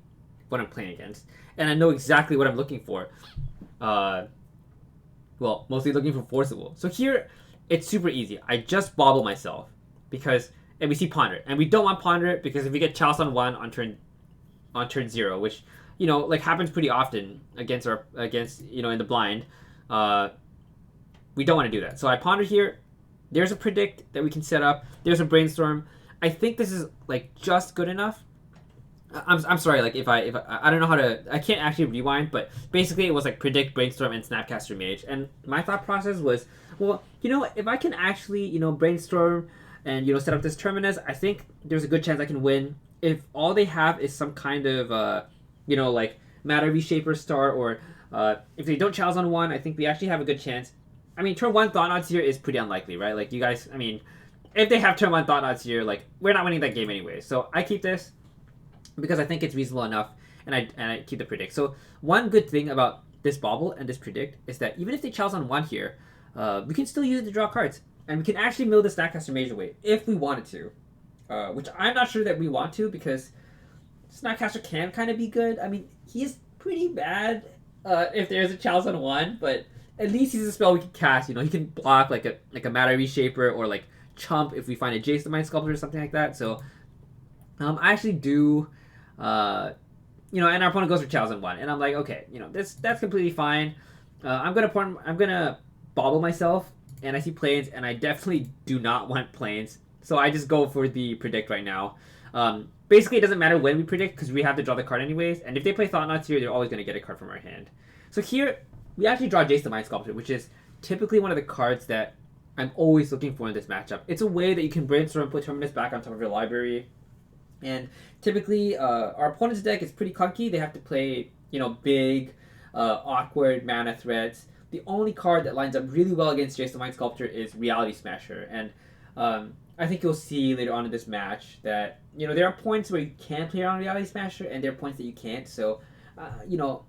what I'm playing against, and I know exactly what I'm looking for. Well, mostly looking for Forcible. So here, it's super easy. I just Bobble myself, and we see Ponder, and we don't want Ponder, because if we get Chalice on 1 on turn 0, which, you know, like happens pretty often against you know, in the blind, we don't want to do that. So I Ponder here. There's a Predict that we can set up. There's a Brainstorm. I think this is like just good enough. I'm sorry, like if I don't know how to, I can't actually rewind, but basically it was like Predict, Brainstorm, and Snapcaster Mage, and my thought process was, well, you know, if I can actually, you know, Brainstorm and, you know, set up this Terminus, I think there's a good chance I can win. If all they have is some kind of, you know, like Matter Reshaper Star, or if they don't Chalice on 1, I think we actually have a good chance. I mean, turn 1 Thought-Knot Seer is pretty unlikely, right? Like, you guys, I mean, if they have turn 1 Thought-Knot Seer, like, we're not winning that game anyway. So I keep this, because I think it's reasonable enough, and I keep the Predict. So one good thing about this Bobble and this Predict is that even if they Chalice on 1 here, we can still use it to draw cards, and we can actually mill the Snapcaster Mage away if we wanted to, which I'm not sure that we want to, because Snapcaster can kind of be good. I mean, he's pretty bad if there's a Chalice on 1, but at least he's a spell we can cast. You know, he can block like a Matter Reshaper, or like chump if we find a Jace the Mind Sculptor or something like that. So I actually do, you know, and our opponent goes for Chalice on 1, and I'm like, okay, you know, that's completely fine. I'm gonna Bobble myself, and I see Plains, and I definitely do not want Plains, so I just go for the Predict right now. Basically, it doesn't matter when we Predict, because we have to draw the card anyways, and if they play Thought-Knots here, they're always going to get a card from our hand. So here, we actually draw Jace the Mind Sculptor, which is typically one of the cards that I'm always looking for in this matchup. It's a way that you can Brainstorm and put Terminus back on top of your library, and typically, our opponent's deck is pretty clunky. They have to play, you know, big, awkward mana threats. The only card that lines up really well against Jace the Mind Sculptor is Reality Smasher, and I think you'll see later on in this match that, you know, there are points where you can play around Reality Smasher, and there are points that you can't. So, you know,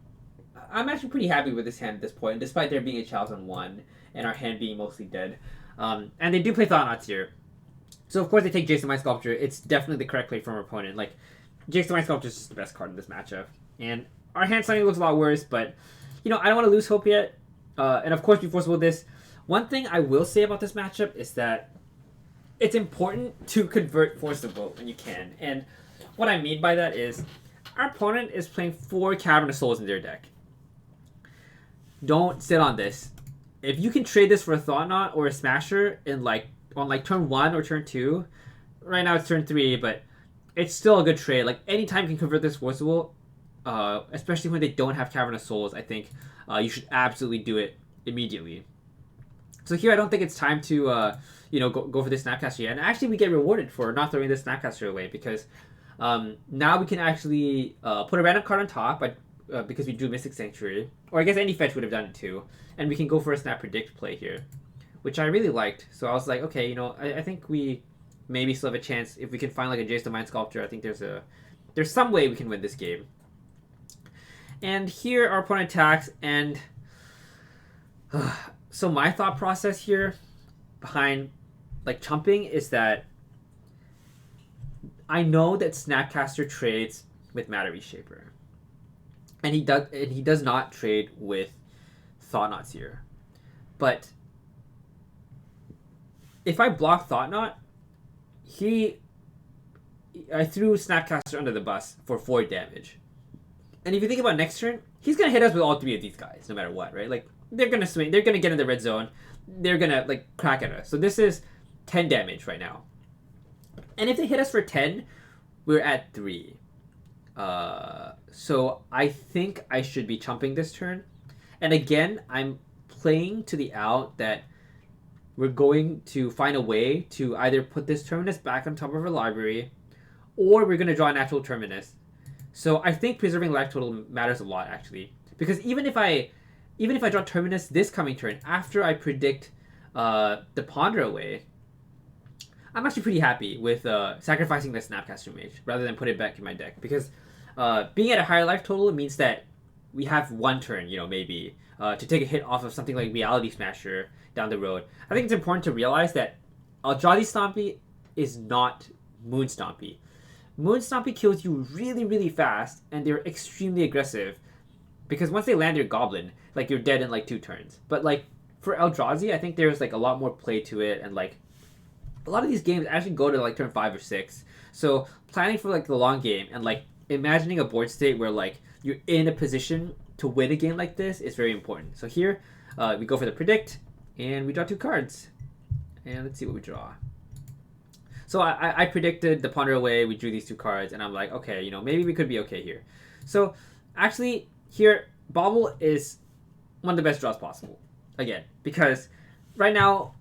I'm actually pretty happy with this hand at this point, despite there being a chalice on 1 and our hand being mostly dead. And they do play Thought-Knots here. So, of course, they take Jason Mind Sculpture. It's definitely the correct play from our opponent. Like, Jason Mind Sculpture is just the best card in this matchup. And our hand suddenly looks a lot worse, but, you know, I don't want to lose hope yet. And, of course, before this, one thing I will say about this matchup is that it's important to convert Force of Will when you can. And what I mean by that is our opponent is playing 4 Cavern of Souls in their deck. Don't sit on this. If you can trade this for a Thought-Knot or a Smasher in on turn 1 or turn 2, right now it's turn 3, but it's still a good trade. Like, anytime you can convert this Force of Will, especially when they don't have Cavern of Souls, I think you should absolutely do it immediately. So here I don't think it's time to go for this Snapcaster yet. And actually we get rewarded for not throwing this Snapcaster away, because now we can actually put a random card on top because we drew Mystic Sanctuary. Or I guess any fetch would have done it too. And we can go for a Snap Predict play here, which I really liked. So I was like, okay, you know, I think we maybe still have a chance if we can find like a Jace the Mind Sculptor. I think there's some way we can win this game. And here our opponent attacks, and so my thought process here behind like chumping is that I know that Snapcaster trades with Matter Reshaper, and he does not trade with Thought-Knots here. But if I block Thought-Knot, I threw Snapcaster under the bus for 4 damage. And if you think about next turn, he's gonna hit us with all 3 of these guys, no matter what, right? Like, they're gonna swing, they're gonna get in the red zone, they're gonna like crack at us. So this is 10 damage right now. And if they hit us for 10, we're at 3. So I think I should be chumping this turn. And again, I'm playing to the out that we're going to find a way to either put this Terminus back on top of our library, or we're going to draw a natural Terminus. So I think preserving life total matters a lot, actually. Because even if I draw Terminus this coming turn, after I predict the Ponder away, I'm actually pretty happy with sacrificing the Snapcaster Mage rather than put it back in my deck. Because being at a higher life total means that we have 1 turn, maybe, to take a hit off of something like Reality Smasher down the road. I think it's important to realize that Eldrazi Stompy is not Moon Stompy. Moon Stompy kills you really, really fast, and they're extremely aggressive. Because once they land your Goblin, like, you're dead in, like, 2 turns. But, like, for Eldrazi, I think there's, like, a lot more play to it, and, like, a lot of these games actually go to, like, turn 5 or 6. So, planning for, like, the long game, and, like, imagining a board state where, like, you're in a position to win a game like this is very important. So here, we go for the Predict, and we draw 2 cards. And let's see what we draw. So I predicted the Ponder away, we drew these 2 cards, and I'm like, okay, maybe we could be okay here. So, actually, here, Bobble is one of the best draws possible. Again, because right now,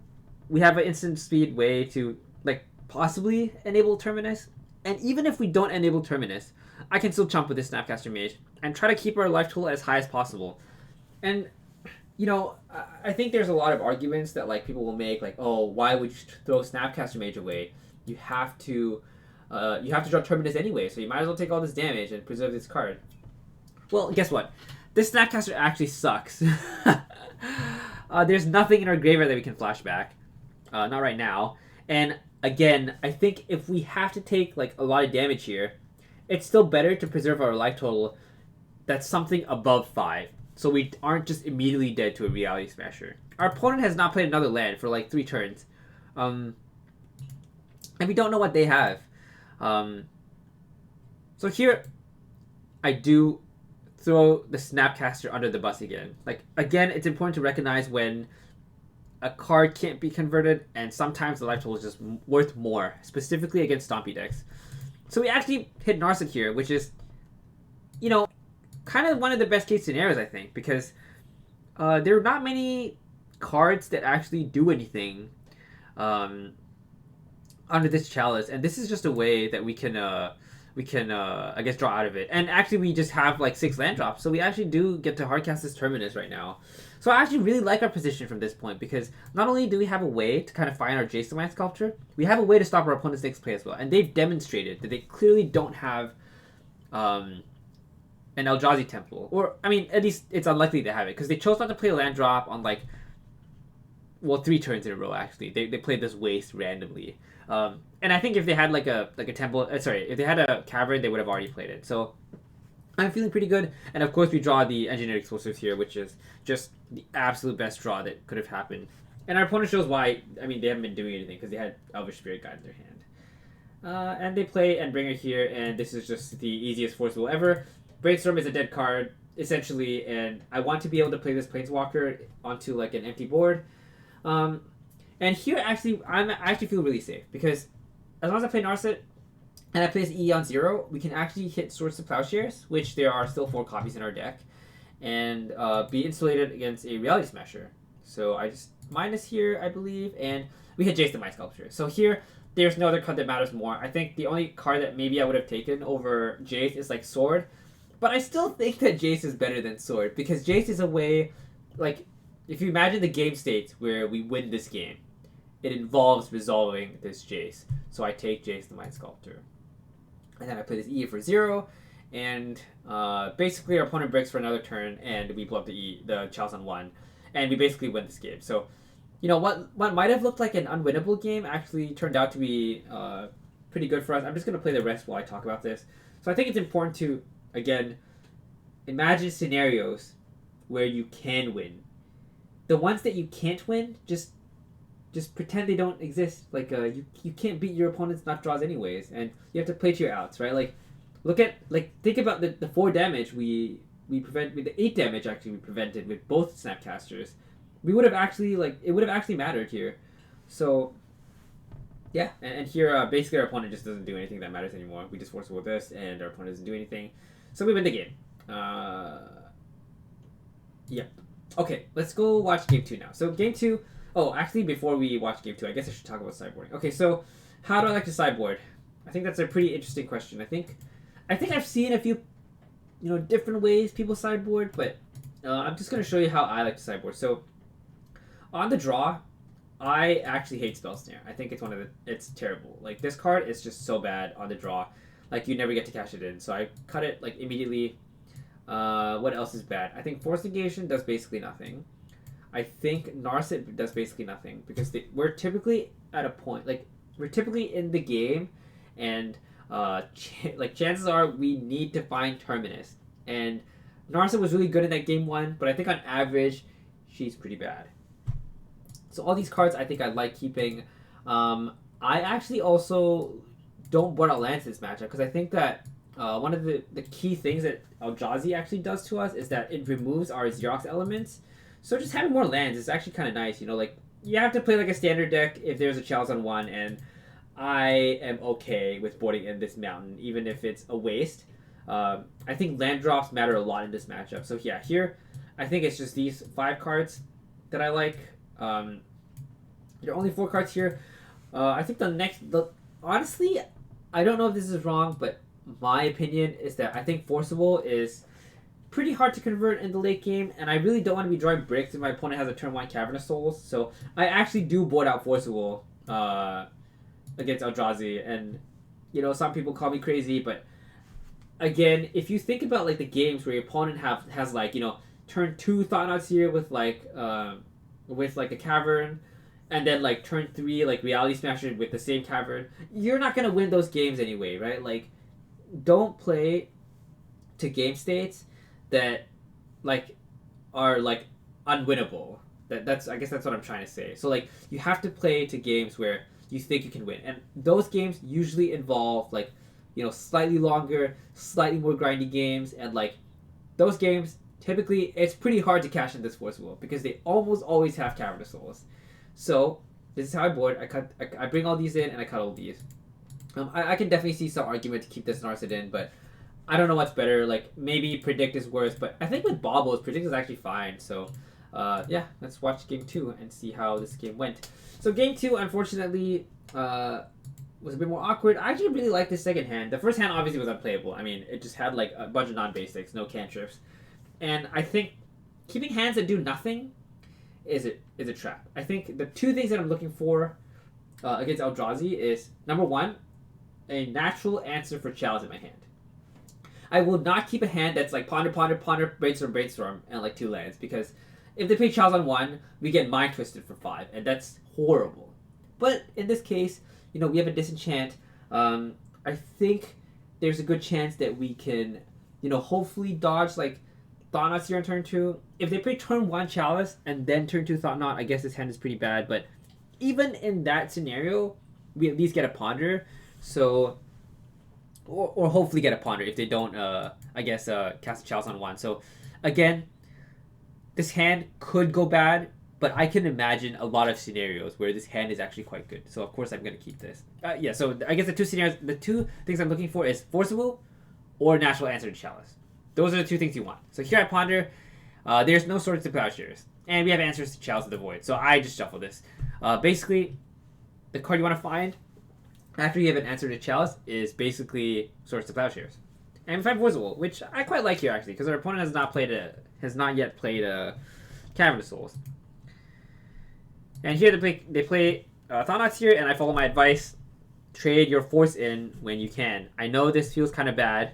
we have an instant speed way to, like, possibly enable Terminus. And even if we don't enable Terminus, I can still chump with this Snapcaster Mage and try to keep our life total as high as possible. And, I think there's a lot of arguments that, like, people will make, like, oh, why would you throw Snapcaster Mage away? You have to draw Terminus anyway, so you might as well take all this damage and preserve this card. Well, guess what? This Snapcaster actually sucks. There's nothing in our graveyard that we can flash back. Not right now. And again, I think if we have to take, like, a lot of damage here, it's still better to preserve our life total that's something above 5. So we aren't just immediately dead to a Reality Smasher. Our opponent has not played another land for, like, 3 turns. And we don't know what they have. So here, I do throw the Snapcaster under the bus again. Like, again, it's important to recognize when a card can't be converted, and sometimes the life total is just worth more, specifically against Stompy decks. So we actually hit Narset here, which is, kind of one of the best case scenarios, I think, because there are not many cards that actually do anything under this chalice, and this is just a way that we can I guess draw out of it. And actually we just have like 6 land drops, so we actually do get to hardcast this Terminus right now. So I actually really like our position from this point, because not only do we have a way to kind of find our Jason Mind Sculpture, we have a way to stop our opponent's next play as well. And they've demonstrated that they clearly don't have an Eldrazi Temple. Or, I mean, at least it's unlikely to have it, because they chose not to play a land drop on, like, well, 3 turns in a row, actually. They played this waste randomly. And I think if they had, like a temple... if they had a cavern, they would have already played it. So I'm feeling pretty good. And, of course, we draw the Engineered Explosives here, which is just the absolute best draw that could have happened. And our opponent shows why. I mean, they haven't been doing anything, because they had Elvish Spirit Guide in their hand. And they play Endbringer here, and this is just the easiest Forcible ever. Brainstorm is a dead card, essentially, and I want to be able to play this Planeswalker onto, like, an empty board. And here, actually, I actually feel really safe, because as long as I play Narset, and I place E on 0, we can actually hit Swords to Plowshares, which there are still 4 copies in our deck, and be insulated against a Reality Smasher. So I just minus here, I believe, and we hit Jace the Mind Sculpture. So here, there's no other card that matters more. I think the only card that maybe I would have taken over Jace is, like, Sword, but I still think that Jace is better than Sword, because Jace is a way, like, if you imagine the game state where we win this game, it involves resolving this Jace. So I take Jace the Mind Sculptor. And then I play this E for 0, and basically our opponent breaks for another turn, and we blow up the Chalice on 1, and we basically win this game. So, you know, what might have looked like an unwinnable game actually turned out to be pretty good for us. I'm just going to play the rest while I talk about this. So I think it's important to, again, imagine scenarios where you can win. The ones that you can't win, just pretend they don't exist. Like, you can't beat your opponent's nut draws anyways, and you have to play to your outs, right? Like, think about the 4 damage we prevent, with the 8 damage actually we prevented with both Snapcasters. We would have actually, like, it would have actually mattered here. So, yeah, and here, basically our opponent just doesn't do anything that matters anymore. We just force with this, and our opponent doesn't do anything. So we win the game. Yeah. Okay, let's go watch Game 2 now. So Game 2... Oh, actually, before we watch Game 2, I guess I should talk about sideboarding. Okay, so how do I like to sideboard? I think that's a pretty interesting question. I think I've seen a few, different ways people sideboard, but I'm just going to show you how I like to sideboard. So on the draw, I actually hate Spell Snare. I think it's terrible. Like, this card is just so bad on the draw. Like, you never get to cash it in. So I cut it, like, immediately. What else is bad? I think Force Negation does basically nothing. I think Narset does basically nothing, because we're typically at a point, like, we're typically in the game, and chances are we need to find Terminus. And Narset was really good in that game 1, but I think on average, she's pretty bad. So all these cards I think I like keeping. I actually also don't board out lands in this matchup, because I think that one of the key things that Eldrazi actually does to us is that it removes our Xerox elements. So just having more lands is actually kind of nice, like, you have to play like a standard deck if there's a Chalice on 1, and I am okay with boarding in this mountain, even if it's a waste. I think land drops matter a lot in this matchup. So yeah, here, I think it's just these 5 cards that I like. There are only 4 cards here. I think honestly, I don't know if this is wrong, but my opinion is that I think Forcible is pretty hard to convert in the late game, and I really don't want to be drawing bricks if my opponent has a turn 1 Cavernous Souls, so I actually do board out Forcible against Eldrazi, and, some people call me crazy, but again, if you think about, like, the games where your opponent has like, turn 2 Thought-Knot here with a Cavern, and then, like, turn 3, like, Reality Smasher with the same Cavern, you're not going to win those games anyway, right? Like, don't play to game states that, like, are, like, unwinnable. I guess that's what I'm trying to say. So, like, you have to play to games where you think you can win, and those games usually involve, like, slightly longer, slightly more grindy games, and, like, those games, typically, it's pretty hard to cash in this Forcible, because they almost always have Cavernous Souls. So, this is how I board. I bring all these in, and I cut all these. I can definitely see some argument to keep this Narset in, but I don't know what's better. Like, maybe Predict is worse, but I think with Baubles, Predict is actually fine. So, yeah, let's watch Game 2 and see how this game went. So, Game 2, unfortunately, was a bit more awkward. I actually really liked this second hand. The first hand obviously was unplayable. I mean, it just had like a bunch of non-basics, no cantrips. And I think keeping hands that do nothing is a trap. I think the two things that I'm looking for against Eldrazi is, number one, a natural answer for Chalice in my hand. I will not keep a hand that's like ponder, ponder, ponder, brainstorm, brainstorm, and like 2 lands, because if they play Chalice on 1, we get Mind Twisted for 5, and that's horrible. But in this case, you know, we have a Disenchant. I think there's a good chance that we can, you know, hopefully dodge like Thought-Knot here on turn 2. If they play turn 1 Chalice and then turn 2 Thought-Knot, I guess this hand is pretty bad. But even in that scenario, we at least get a Ponder. So, or hopefully get a Ponder if they don't, cast a Chalice on 1. So, again, this hand could go bad, but I can imagine a lot of scenarios where this hand is actually quite good. So, of course, I'm going to keep this. So I guess the two things I'm looking for is Forcible or Natural Answer to Chalice. Those are the two things you want. So here I Ponder. There's no Swords to Plowshares. And we have Answers to Chalice of the Void. So I just shuffle this. Basically, the card you want to find after you have an Answer to Chalice is basically Swords to Plowshares. And we find Forcible, which I quite like here actually, because our opponent has not yet played Cavern of Souls. And here they play Thought-Knots here, and I follow my advice. Trade your Force in when you can. I know this feels kind of bad.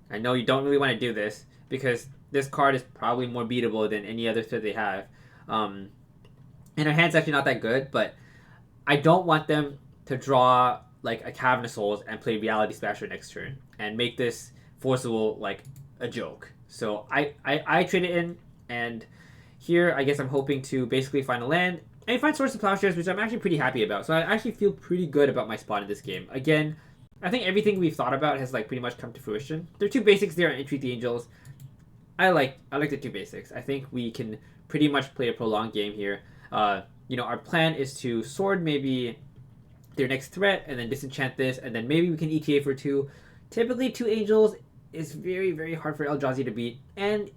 I know you don't really want to do this, because this card is probably more beatable than any other threat they have. And our hand's actually not that good, but I don't want them to draw like a Cavern of Souls and play Reality Smasher next turn and make this Forcible like a joke. So I trade it in, and here I guess I'm hoping to basically find a land and find Swords to Plowshares, which I'm actually pretty happy about. So I actually feel pretty good about my spot in this game. Again, I think everything we've thought about has like pretty much come to fruition. There are 2 basics there on Entreat the Angels. I like the 2 basics. I think we can pretty much play a prolonged game here. Our plan is to sword maybe their next threat and then disenchant this, and then maybe we can ETA for 2. Typically 2 Angels is very, very hard for Eldrazi to beat, and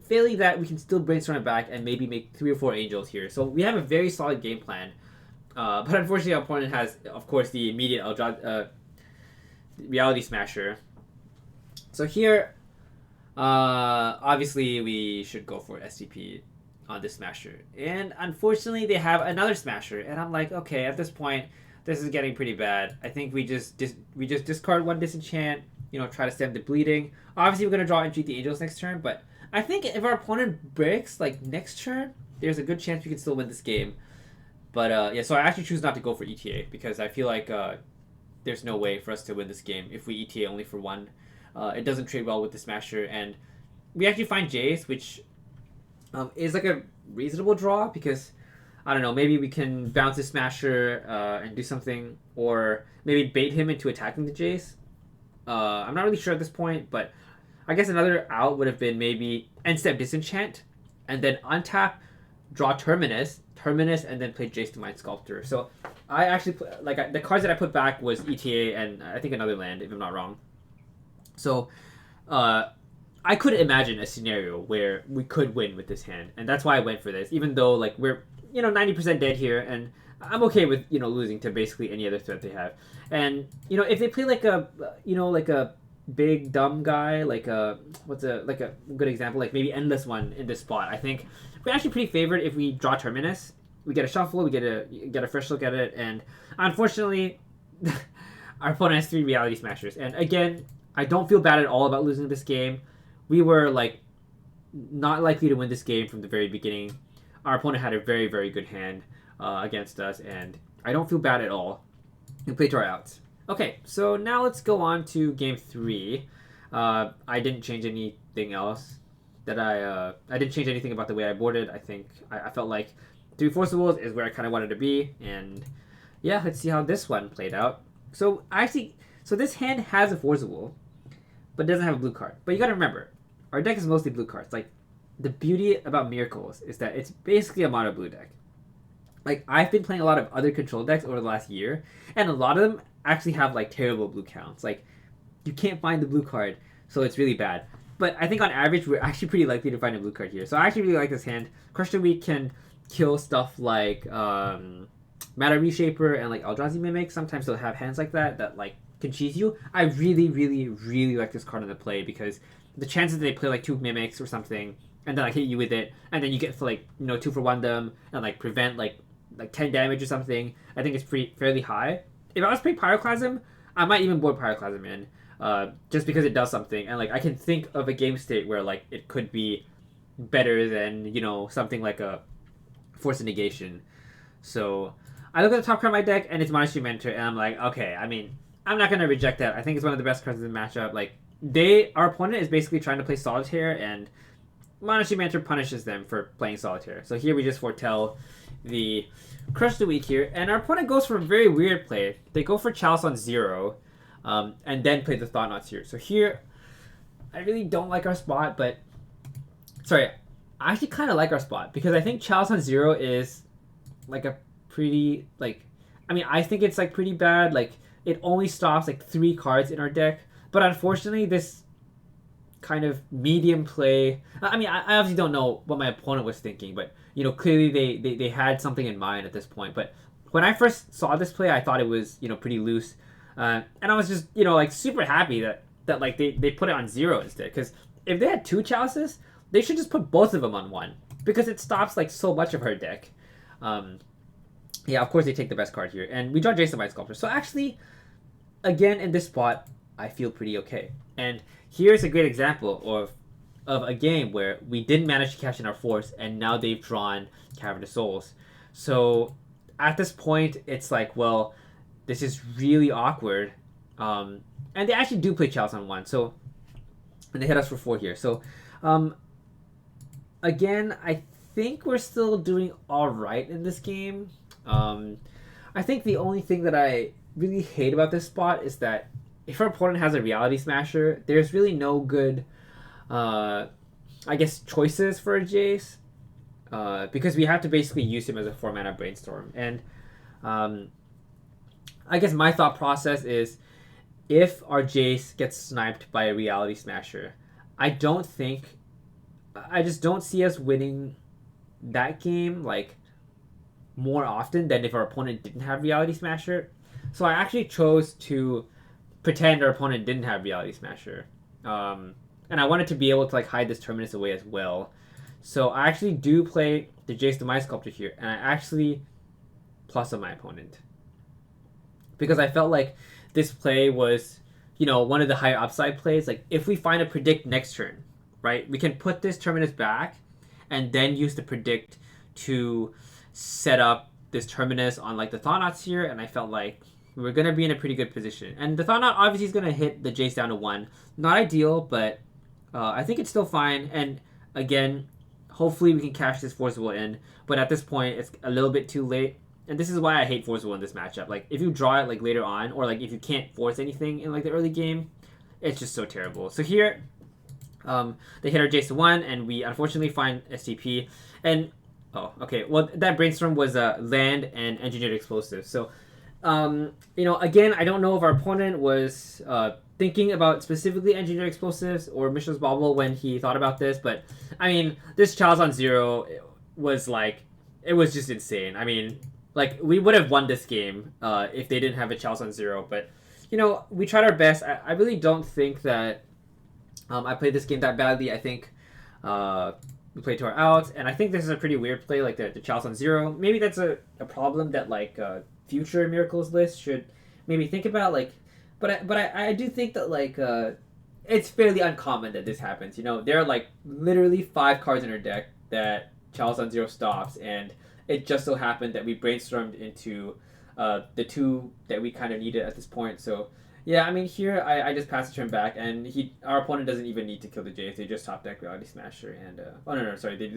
failing that, we can still brainstorm it back and maybe make 3 or 4 Angels here. So we have a very solid game plan. But unfortunately, our opponent has, of course, the immediate Reality Smasher. So here, obviously, we should go for STP on this Smasher. And unfortunately, they have another Smasher. And I'm like, okay, at this point, this is getting pretty bad. I think we just discard 1 Disenchant, try to stem the bleeding. Obviously, we're going to draw Entreat the Angels next turn, but I think if our opponent breaks, like, next turn, there's a good chance we can still win this game. But, so I actually choose not to go for ETA, because I feel like there's no way for us to win this game if we ETA only for 1. It doesn't trade well with the Smasher, and we actually find Jace, which is like a reasonable draw, because, I don't know, maybe we can bounce the Smasher and do something, or maybe bait him into attacking the Jace. I'm not really sure at this point, but I guess another out would have been maybe end step Disenchant, and then untap, draw Terminus, and then play Jace to Mind Sculptor. So I actually the cards that I put back was ETA and I think another land, if I'm not wrong. So I could imagine a scenario where we could win with this hand, and that's why I went for this. Even though like we're 90% dead here, and I'm okay with losing to basically any other threat they have. And if they play like a big dumb guy, like a good example, like maybe Endless One in this spot, I think we're actually pretty favored if we draw Terminus. We get a shuffle, we get a fresh look at it, and unfortunately our opponent has 3 Reality Smashers. And again, I don't feel bad at all about losing this game. We were like not likely to win this game from the very beginning. Our opponent had a very, very good hand against us, and I don't feel bad at all. We played to our outs. Okay, so now let's go on to game 3. I didn't change anything else. I didn't change anything about the way I boarded. I think I felt like 3 Forcibles is where I kind of wanted to be, and yeah, let's see how this one played out. So this hand has a Forcible, but doesn't have a blue card. But you gotta remember, our deck is mostly blue cards. Like, the beauty about Miracles is that it's basically a mono blue deck. Like, I've been playing a lot of other control decks over the last year, and a lot of them actually have like terrible blue counts. Like, you can't find the blue card, so it's really bad. But I think on average, we're actually pretty likely to find a blue card here. So I actually really like this hand. Question Week can kill stuff like Mana Reshaper and like Eldrazi Mimic, sometimes they'll have hands like that like can cheese you. I really, really, really like this card in the play because the chances that they play like 2 Mimics or something and then like hit you with it, and then you get for like 2 for 1 them and like prevent like 10 damage or something, I think it's fairly high. If I was playing Pyroclasm, I might even board Pyroclasm in, just because it does something, and like I can think of a game state where like it could be better than something like a Force of Negation. So I look at the top card of my deck and it's Monastery Mentor, and I'm like, okay, I mean, I'm not gonna reject that. I think it's one of the best cards in the matchup. Like our opponent is basically trying to play Solitaire, and Monastery Mentor punishes them for playing Solitaire. So here we just foretell the Crush of the Week here, and our opponent goes for a very weird play. They go for Chalice on 0, and then play the Thought-Knots here. So here, I really don't like our spot, but sorry, I actually kind of like our spot because I think Chalice on 0 is like a pretty I think it's like pretty bad. Like it only stops like 3 cards in our deck, but unfortunately this kind of medium play. I mean, I obviously don't know what my opponent was thinking, but clearly they had something in mind at this point. But when I first saw this play, I thought it was pretty loose, and I was just like super happy that like they put it on 0 instead. Because if they had 2 chalices, they should just put both of them on 1 because it stops like so much of her deck. Yeah, of course they take the best card here, and we draw Jason White Sculptor. So actually, again in this spot, I feel pretty okay. And here's a great example of a game where we didn't manage to cash in our Force, and now they've drawn Cavern of Souls. So at this point, it's like, well, this is really awkward. And they actually do play Chalice on 1, so and they hit us for 4 here. So again, I think we're still doing all right in this game. I think the only thing that I really hate about this spot is that if our opponent has a Reality Smasher, there's really no good, I guess, choices for a Jace, because we have to basically use him as a 4-mana Brainstorm. And I guess my thought process is, if our Jace gets sniped by a Reality Smasher, I just don't see us winning that game like more often than if our opponent didn't have Reality Smasher. So I actually chose to pretend our opponent didn't have Reality Smasher, and I wanted to be able to like hide this Terminus away as well. So I actually do play the Jace the Mind Sculptor here, and I actually plus on my opponent because I felt like this play was one of the higher upside plays. Like if we find a predict next turn, right, we can put this Terminus back and then use the predict to set up this Terminus on like the Thought-Knots here, and I felt like we were going to be in a pretty good position. And the Thought-Knot obviously is going to hit the Jace down to 1. Not ideal, but I think it's still fine. And again, hopefully we can cash this Forcible in, but at this point it's a little bit too late. And this is why I hate Forcible in this matchup. Like if you draw it like later on, or like if you can't force anything in like the early game, it's just so terrible. So here they hit our Jace to 1, and we unfortunately find STP. And oh, okay. Well, that Brainstorm was land and engineered explosives. So, again, I don't know if our opponent was thinking about specifically engineered explosives or Michel's Bauble when he thought about this. But, I mean, this Chalice on 0 was like, it was just insane. I mean, like, we would have won this game if they didn't have a Chalice on 0. But, we tried our best. I really don't think that I played this game that badly. I think we played to our outs, and I think this is a pretty weird play, like the Chalice on 0. Maybe that's a problem that like future Miracles list should maybe think about. Like, but I do think that like it's fairly uncommon that this happens. There are like literally 5 cards in our deck that Chalice on 0 stops, and it just so happened that we brainstormed into the 2 that we kind of needed at this point. So yeah, I mean, here I just pass the turn back, and our opponent doesn't even need to kill the Jace. They just top deck Reality Smasher, and oh no, sorry, they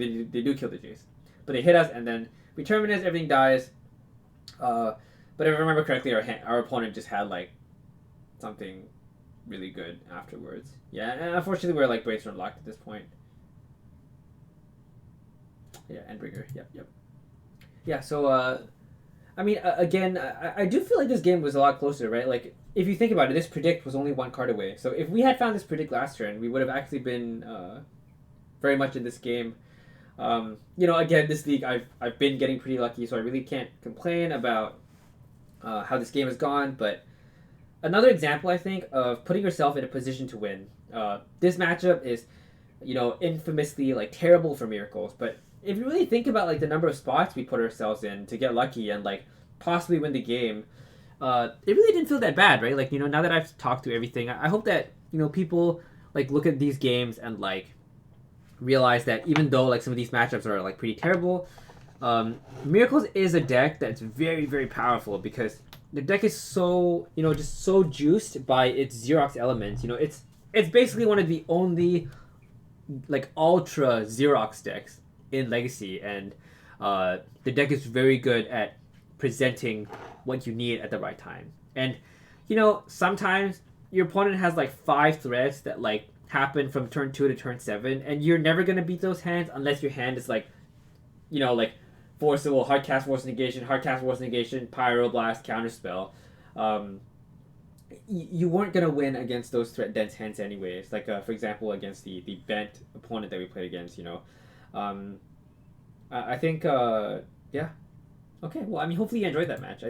do kill the Jace, but they hit us, and then we Terminus, everything dies. But if I remember correctly, our opponent just had like something really good afterwards. Yeah, and unfortunately we're like Brainstorm locked at this point. Yeah, Endbringer. Yep. Yeah, so I mean, again, I do feel like this game was a lot closer, right? Like, if you think about it, this Predict was only 1 card away. So if we had found this Predict last turn, we would have actually been very much in this game. Again, this league I've been getting pretty lucky, so I really can't complain about how this game has gone. But another example, I think, of putting yourself in a position to win. This matchup is, infamously like terrible for miracles. But if you really think about like the number of spots we put ourselves in to get lucky and like possibly win the game, it really didn't feel that bad, right? Like now that I've talked through everything, I hope that people like look at these games and like realize that even though like some of these matchups are like pretty terrible, Miracles is a deck that's very, very powerful because the deck is so just so juiced by its Xerox elements. It's basically one of the only like ultra Xerox decks in Legacy, and the deck is very good at presenting what you need at the right time. And sometimes your opponent has like 5 threats that like happen from turn 2 to turn 7, and you're never gonna beat those hands unless your hand is like like forcible, hardcast, force negation, hardcast, force negation, pyroblast, counterspell. You weren't gonna win against those threat dense hands anyways. Like for example, against the bent opponent that we played against. I think yeah. Okay, well, I mean, hopefully you enjoyed that match.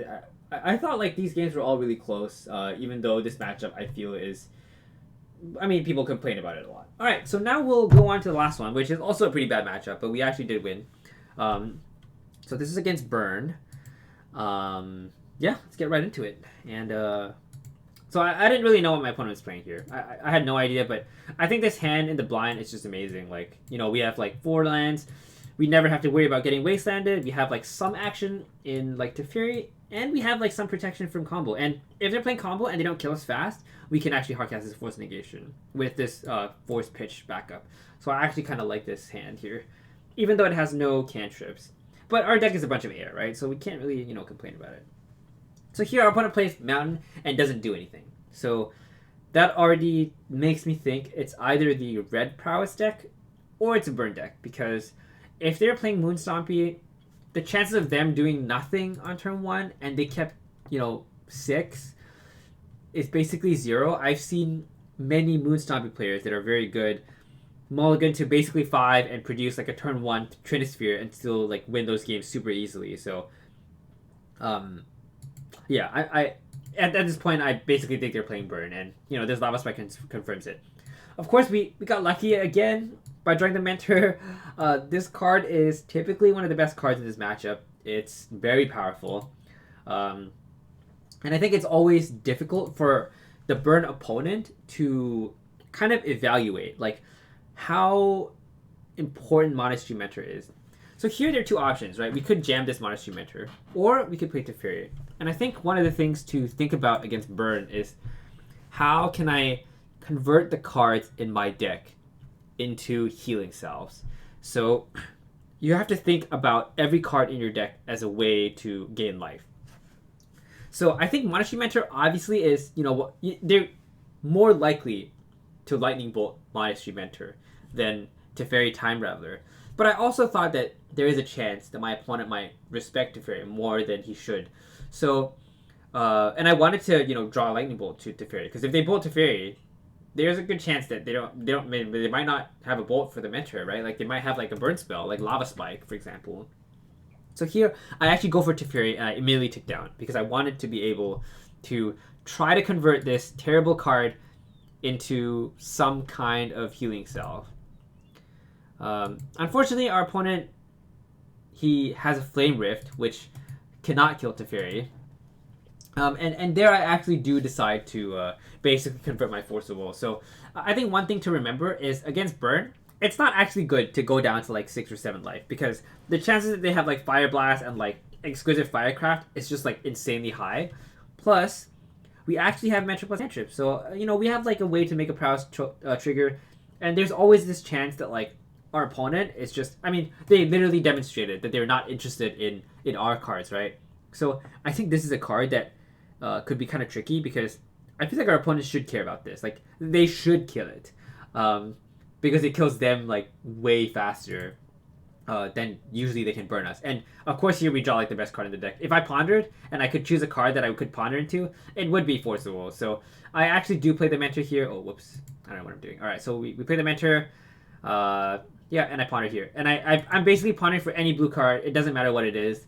I thought like these games were all really close, even though this matchup I feel is. I mean, people complain about it a lot. All right, so now we'll go on to the last one, which is also a pretty bad matchup, but we actually did win. So this is against Burn. Yeah, let's get right into it. And so I didn't really know what my opponent was playing here. I had no idea, but I think this hand in the blind is just amazing. Like, we have like 4 lands. We never have to worry about getting wastelanded. We have like some action in like Teferi, and we have like some protection from combo. And if they're playing combo and they don't kill us fast, we can actually hardcast this Force Negation with this Force Pitch backup. So I actually kind of like this hand here, even though it has no cantrips. But our deck is a bunch of air, right? So we can't really, complain about it. So here our opponent plays Mountain and doesn't do anything. So that already makes me think it's either the red prowess deck or it's a burn deck, because if they're playing Moon Stompy, the chances of them doing nothing on turn 1 and they kept, 6 is basically 0. I've seen many Moon Stompy players that are very good mulligan to basically 5 and produce like a turn 1 Trinisphere and still like win those games super easily. So yeah, I at this point I basically think they're playing Burn, and this Lava Spike confirms it. Of course, we got lucky again by drawing the Mentor. This card is typically one of the best cards in this matchup. It's very powerful. And I think it's always difficult for the Burn opponent to kind of evaluate like how important Monastery Mentor is. So here there are 2 options, right? We could jam this Monastery Mentor, or we could play Teferi. And I think one of the things to think about against Burn is how can I convert the cards in my deck into healing salves. So you have to think about every card in your deck as a way to gain life. So I think Monastery Mentor obviously is, they're more likely to Lightning Bolt Monastery Mentor than Teferi Time Raveler. But I also thought that there is a chance that my opponent might respect Teferi more than he should. So, and I wanted to, draw a Lightning Bolt to Teferi, because if they bolt Teferi, there's a good chance that they might not have a bolt for the Mentor, right? Like they might have like a burn spell, like Lava Spike, for example. So here, I actually go for Teferi, and I immediately tick down, because I wanted to be able to try to convert this terrible card into some kind of healing salve. Unfortunately, our opponent, he has a Flame Rift, which cannot kill Teferi. And there I actually do decide to basically convert my Force of Will. So I think one thing to remember is against Burn, it's not actually good to go down to like 6 or 7 life, because the chances that they have like Fire Blast and like Exquisite Firecraft is just like insanely high. Plus, we actually have Mentor plus Cantrip. So, we have like a way to make a prowess trigger, and there's always this chance that like our opponent is just, they literally demonstrated that they're not interested in our cards, right? So I think this is a card that could be kind of tricky, because I feel like our opponents should care about this. Like, they should kill it, because it kills them like way faster than usually they can burn us. And of course here we draw like the best card in the deck. If I pondered and I could choose a card that I could ponder into, it would be Force of Will. So I actually do play the Mentor here. Oh, whoops. I don't know what I'm doing. All right, so we play the Mentor. Yeah, and I ponder here. And I'm basically pondering for any blue card. It doesn't matter what it is.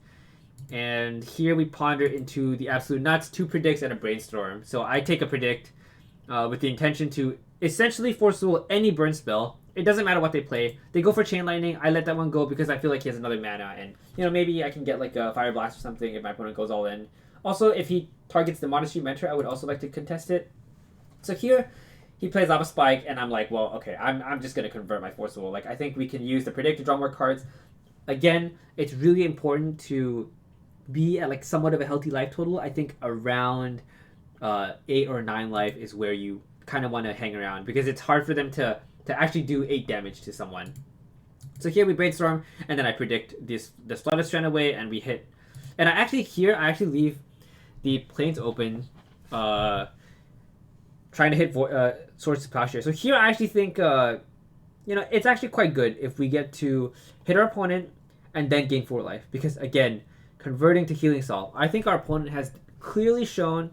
And here we ponder into the absolute nuts, 2 predicts and a brainstorm. So I take a predict with the intention to essentially force duel any burn spell. It doesn't matter what they play. They go for Chain Lightning. I let that one go because I feel like he has another mana. And, maybe I can get like a Fire Blast or something if my opponent goes all in. Also, if he targets the Monastery Mentor, I would also like to contest it. So here, he plays Lava Spike, and I'm like, well, okay, I'm just going to convert my Force Duel. Like, I think we can use the Predict to draw more cards. Again, it's really important to be at like somewhat of a healthy life total. I think around 8 or 9 life is where you kind of want to hang around because it's hard for them to actually do 8 damage to someone. So here we brainstorm, and then I predict this Flutter Strand away, and we hit. And I actually leave the planes open, trying to hit Swords to Plowshare. So here I actually think, it's actually quite good if we get to hit our opponent and then gain 4 life. Because again, converting to Healing Salve, I think our opponent has clearly shown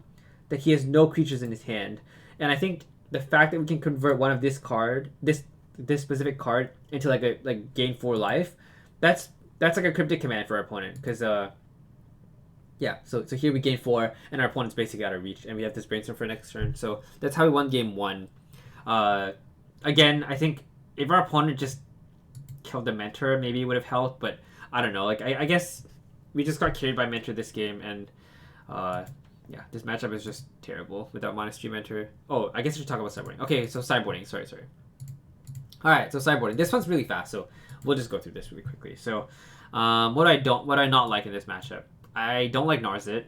that he has no creatures in his hand. And I think the fact that we can convert one of this specific card into like gain 4 life, that's like a cryptic command for our opponent. Because so here we gain 4, and our opponent's basically out of reach, and we have this brainstorm for next turn. So that's how we won game 1. Again, I think if our opponent just killed the Mentor, maybe it would have helped, but I don't know. Like I guess we just got carried by Mentor this game, and this matchup is just terrible without Monastery Mentor. Oh, I guess we should talk about sideboarding. Okay, so sideboarding. Sorry. All right, so sideboarding. This one's really fast, so we'll just go through this really quickly. So, what I not like in this matchup, I don't like Narset.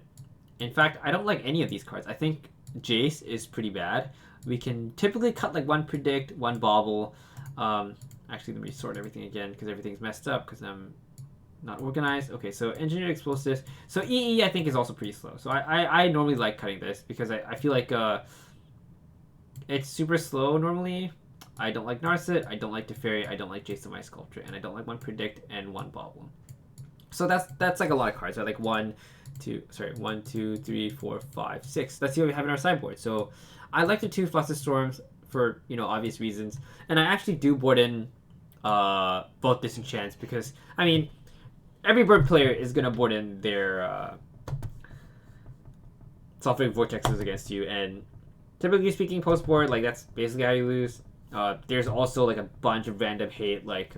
In fact, I don't like any of these cards. I think Jace is pretty bad. We can typically cut like 1 predict, 1 bobble. Actually, let me sort everything again because everything's messed up because I'm not organized. Okay, so Engineered Explosives. So EE I think is also pretty slow. So I normally like cutting this because I feel like it's super slow normally. I don't like Narset, I don't like Teferi, I don't like Jason My Sculptor, and I don't like 1 Predict and 1 Bobble. So that's like a lot of cards, right? Like 1, 2, 3, 4, 5, 6. That's what we have in our sideboard. So I like the 2 Flusterstorms for, obvious reasons. And I actually do board in both Disenchants because, I mean, every bird player is going to board in their Sulfuric Vortexes against you. And typically speaking, post-board, like, that's basically how you lose. There's also, like, a bunch of random hate, like,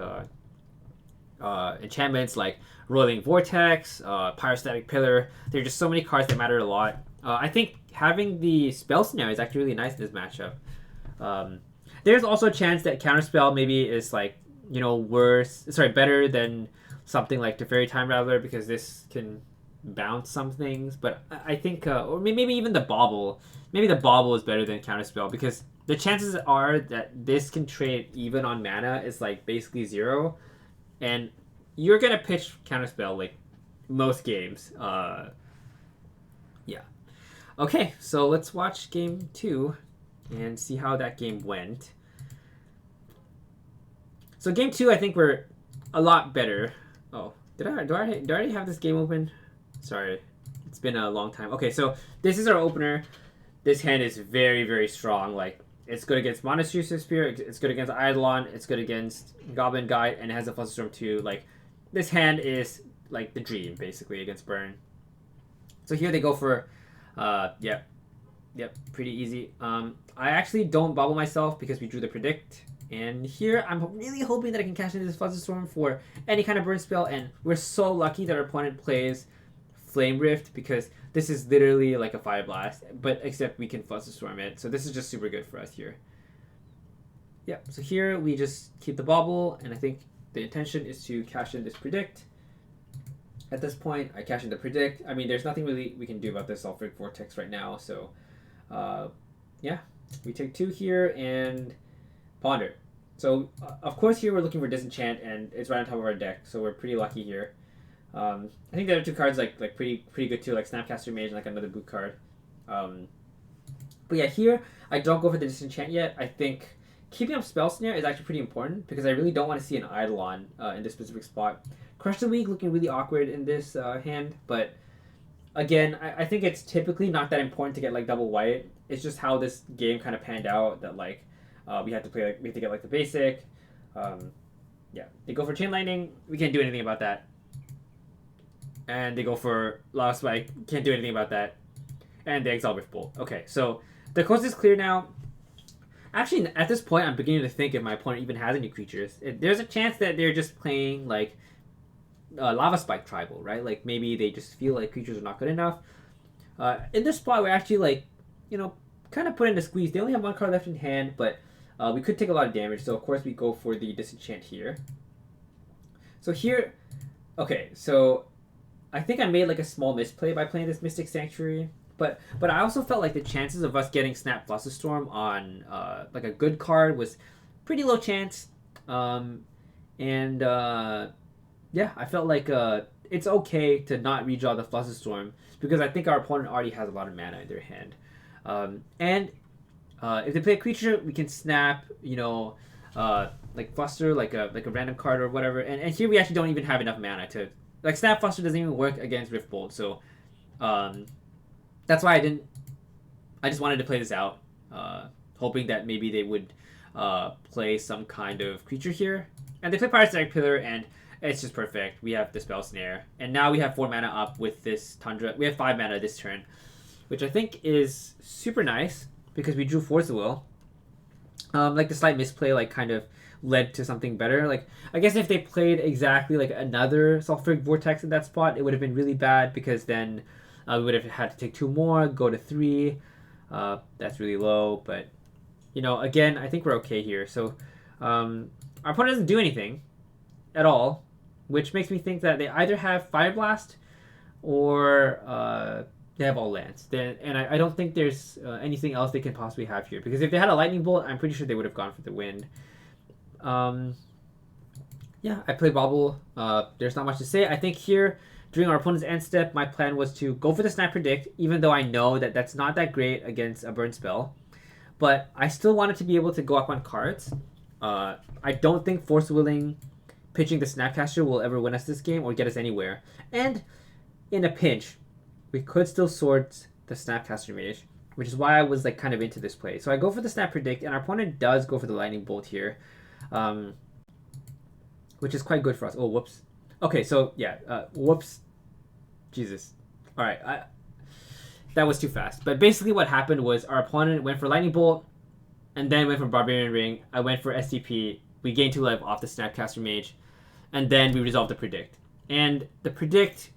enchantments, like Rolling Vortex, Pyrostatic Pillar. There are just so many cards that matter a lot. I think having the Spell Snare is actually really nice in this matchup. There's also a chance that Counterspell maybe is, like, better than something like Teferi Time Raveler because this can bounce some things. But I think, or maybe even the Bobble. Maybe the Bobble is better than Counterspell because the chances are that this can trade even on mana is, like, basically 0. And you're going to pitch Counterspell, like, most games. Okay, so let's watch game 2 and see how that game went. So game 2, I think we're a lot better. Oh, do I already have this game open? Sorry, it's been a long time. Okay, so this is our opener. This hand is very, very strong. Like, it's good against Monastery Spear, it's good against Eidolon, it's good against Goblin Guide, and it has a Flusterstorm too. Like, this hand is like the dream, basically, against Burn. So here they go for, pretty easy. I actually don't bobble myself because we drew the Predict. And here, I'm really hoping that I can cash into this Flusterstorm for any kind of burn spell. And we're so lucky that our opponent plays Flame Rift because this is literally like a Fire Blast, but except we can Flusterstorm it. So this is just super good for us here. So here we just keep the bobble, and I think the intention is to cash in this Predict. At this point, I cash in the Predict. I mean, there's nothing really we can do about this Sulfuric Vortex right now. So, we take 2 here and Ponder. So, of course, here we're looking for Disenchant, and it's right on top of our deck, so we're pretty lucky here. I think the other 2 cards like pretty good too, like Snapcaster Mage and like another boot card. But yeah, here I don't go for the Disenchant yet. I think keeping up Spell Snare is actually pretty important because I really don't want to see an Eidolon in this specific spot. Crush the Weak looking really awkward in this hand, but again, I think it's typically not that important to get like double white. It's just how this game kind of panned out that like we have to get like the basic. Yeah, they go for Chain Lightning. We can't do anything about that. And they go for Lava Spike. Can't do anything about that. And they exile Riftbolt. Okay, so the coast is clear now. Actually, at this point, I'm beginning to think if my opponent even has any creatures. There's a chance that they're just playing like Lava Spike Tribal, right? Like maybe they just feel like creatures are not good enough. In this spot, we're actually like, kind of put in a squeeze. They only have one card left in hand, but we could take a lot of damage. So of course we go for the Disenchant here. So here, okay, so I think I made like a small misplay by playing this Mystic Sanctuary. But I also felt like the chances of us getting Snap Flusterstorm on like a good card was pretty low chance. Yeah, I felt like it's okay to not redraw the Flusterstorm because I think our opponent already has a lot of mana in their hand. If they play a creature, we can snap, like Fluster, like a random card or whatever. And here we actually don't even have enough mana to like Snap Fluster doesn't even work against Riftbolt. So that's why I just wanted to play this out, hoping that maybe they would play some kind of creature here. And they play Parasitic Pillar, and it's just perfect. We have the Spell Snare, and now we have 4 mana up with this Tundra. We have 5 mana this turn, which I think is super nice because we drew Force of Will. Like the slight misplay, like kind of led to something better. Like I guess if they played exactly like another Sulfuric Vortex in that spot, it would have been really bad because then we would have had to take 2 more, go to 3. That's really low, but again, I think we're okay here. So our opponent doesn't do anything at all, which makes me think that they either have Fire Blast or they have all lands. And I don't think there's anything else they can possibly have here. Because if they had a Lightning Bolt, I'm pretty sure they would have gone for the wind. Yeah, I played Bobble. There's not much to say. I think here, during our opponent's end step, my plan was to go for the Snap Predict, even though I know that that's not that great against a burn spell. But I still wanted to be able to go up on cards. I don't think Force Willing pitching the Snapcaster will ever win us this game or get us anywhere. And in a pinch, we could still sort the Snapcaster Mage, which is why I was like kind of into this play. So I go for the Snap Predict, and our opponent does go for the Lightning Bolt here, which is quite good for us. Oh, whoops. Okay, so yeah, whoops. Jesus. All right, that was too fast. But basically what happened was our opponent went for Lightning Bolt, and then went for Barbarian Ring. I went for STP. We gained 2 life off the Snapcaster Mage, and then we resolved the Predict. And the Predict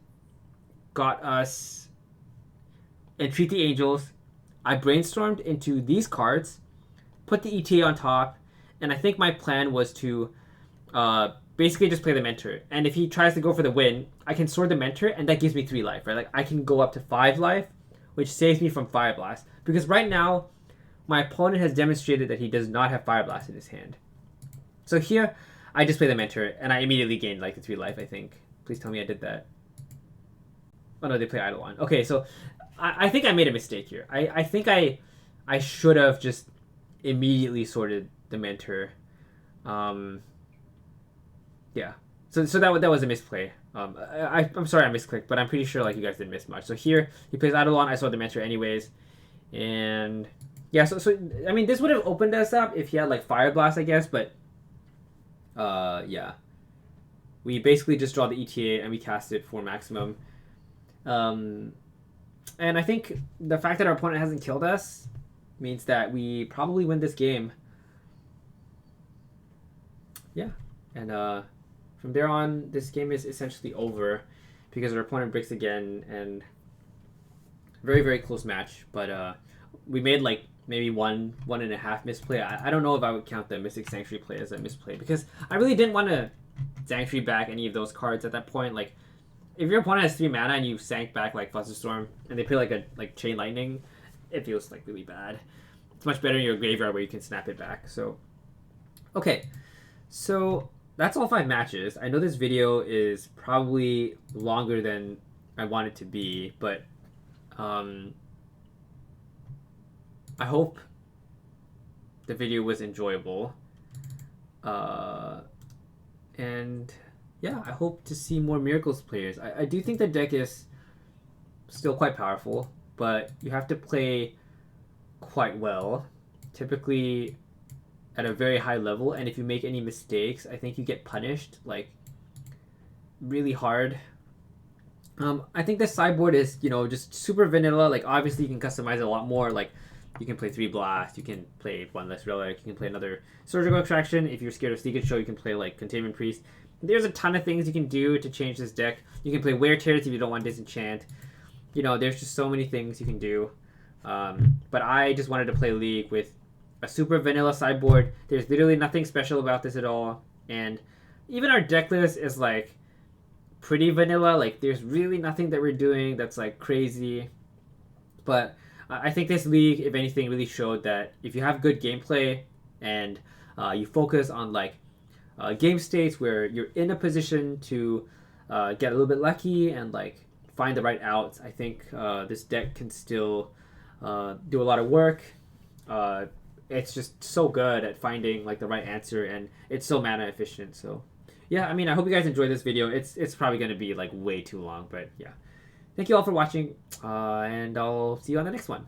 got us Entreat the Angels. I brainstormed into these cards, put the ETA on top, and I think my plan was to basically just play the Mentor. And if he tries to go for the win, I can sword the Mentor, and that gives me 3 life, right? Like I can go up to 5 life, which saves me from Fire Blast. Because right now, my opponent has demonstrated that he does not have Fire Blast in his hand. So here, I just play the Mentor, and I immediately gained like the 3 life, I think. Please tell me I did that. Oh no, they play Eidolon. Okay, so I think I made a mistake here. I think I should have just immediately sorted the Mentor. Yeah. So that was a misplay. I'm sorry I misclicked, but I'm pretty sure like you guys didn't miss much. So here, he plays Eidolon, I saw the Mentor anyways. And yeah, so I mean, this would have opened us up if he had like Fire Blast, I guess, but yeah. We basically just draw the ETA and we cast it for maximum. And I think the fact that our opponent hasn't killed us means that we probably win this game. Yeah. And from there on, this game is essentially over because our opponent breaks again, and very, very close match. But we made like maybe one and a half misplay. I don't know if I would count the Mystic Sanctuary play as a misplay because I really didn't want to Sanctuary back any of those cards at that point. Like, if your opponent has 3 mana and you sank back like Flusterstorm and they play like Chain Lightning, it feels like really bad. It's much better in your graveyard where you can snap it back. So, okay, so that's all 5 matches. I know this video is probably longer than I want it to be, but I hope the video was enjoyable. And yeah, I hope to see more Miracles players. I do think the deck is still quite powerful, but you have to play quite well. Typically, at a very high level, and if you make any mistakes, I think you get punished like really hard. I think this sideboard is, you know, just super vanilla. Like, obviously you can customize it a lot more. Like, you can play 3 Blast, you can play 1 less Relic, you can play another Surgical Extraction. If you're scared of Seek and Show, you can play like Containment Priest. There's a ton of things you can do to change this deck. You can play Wear Tears if you don't want Disenchant. You know, there's just so many things you can do. But I just wanted to play League with a super vanilla sideboard. There's literally nothing special about this at all. And even our deck list is like pretty vanilla. Like, there's really nothing that we're doing that's like crazy. But I think this league, if anything, really showed that if you have good gameplay and you focus on like game states where you're in a position to get a little bit lucky and like find the right outs, I think this deck can still do a lot of work. It's just so good at finding like the right answer, and it's so mana efficient. So yeah, I mean, I hope you guys enjoyed this video. It's probably going to be like way too long, but yeah. Thank you all for watching, and I'll see you on the next one.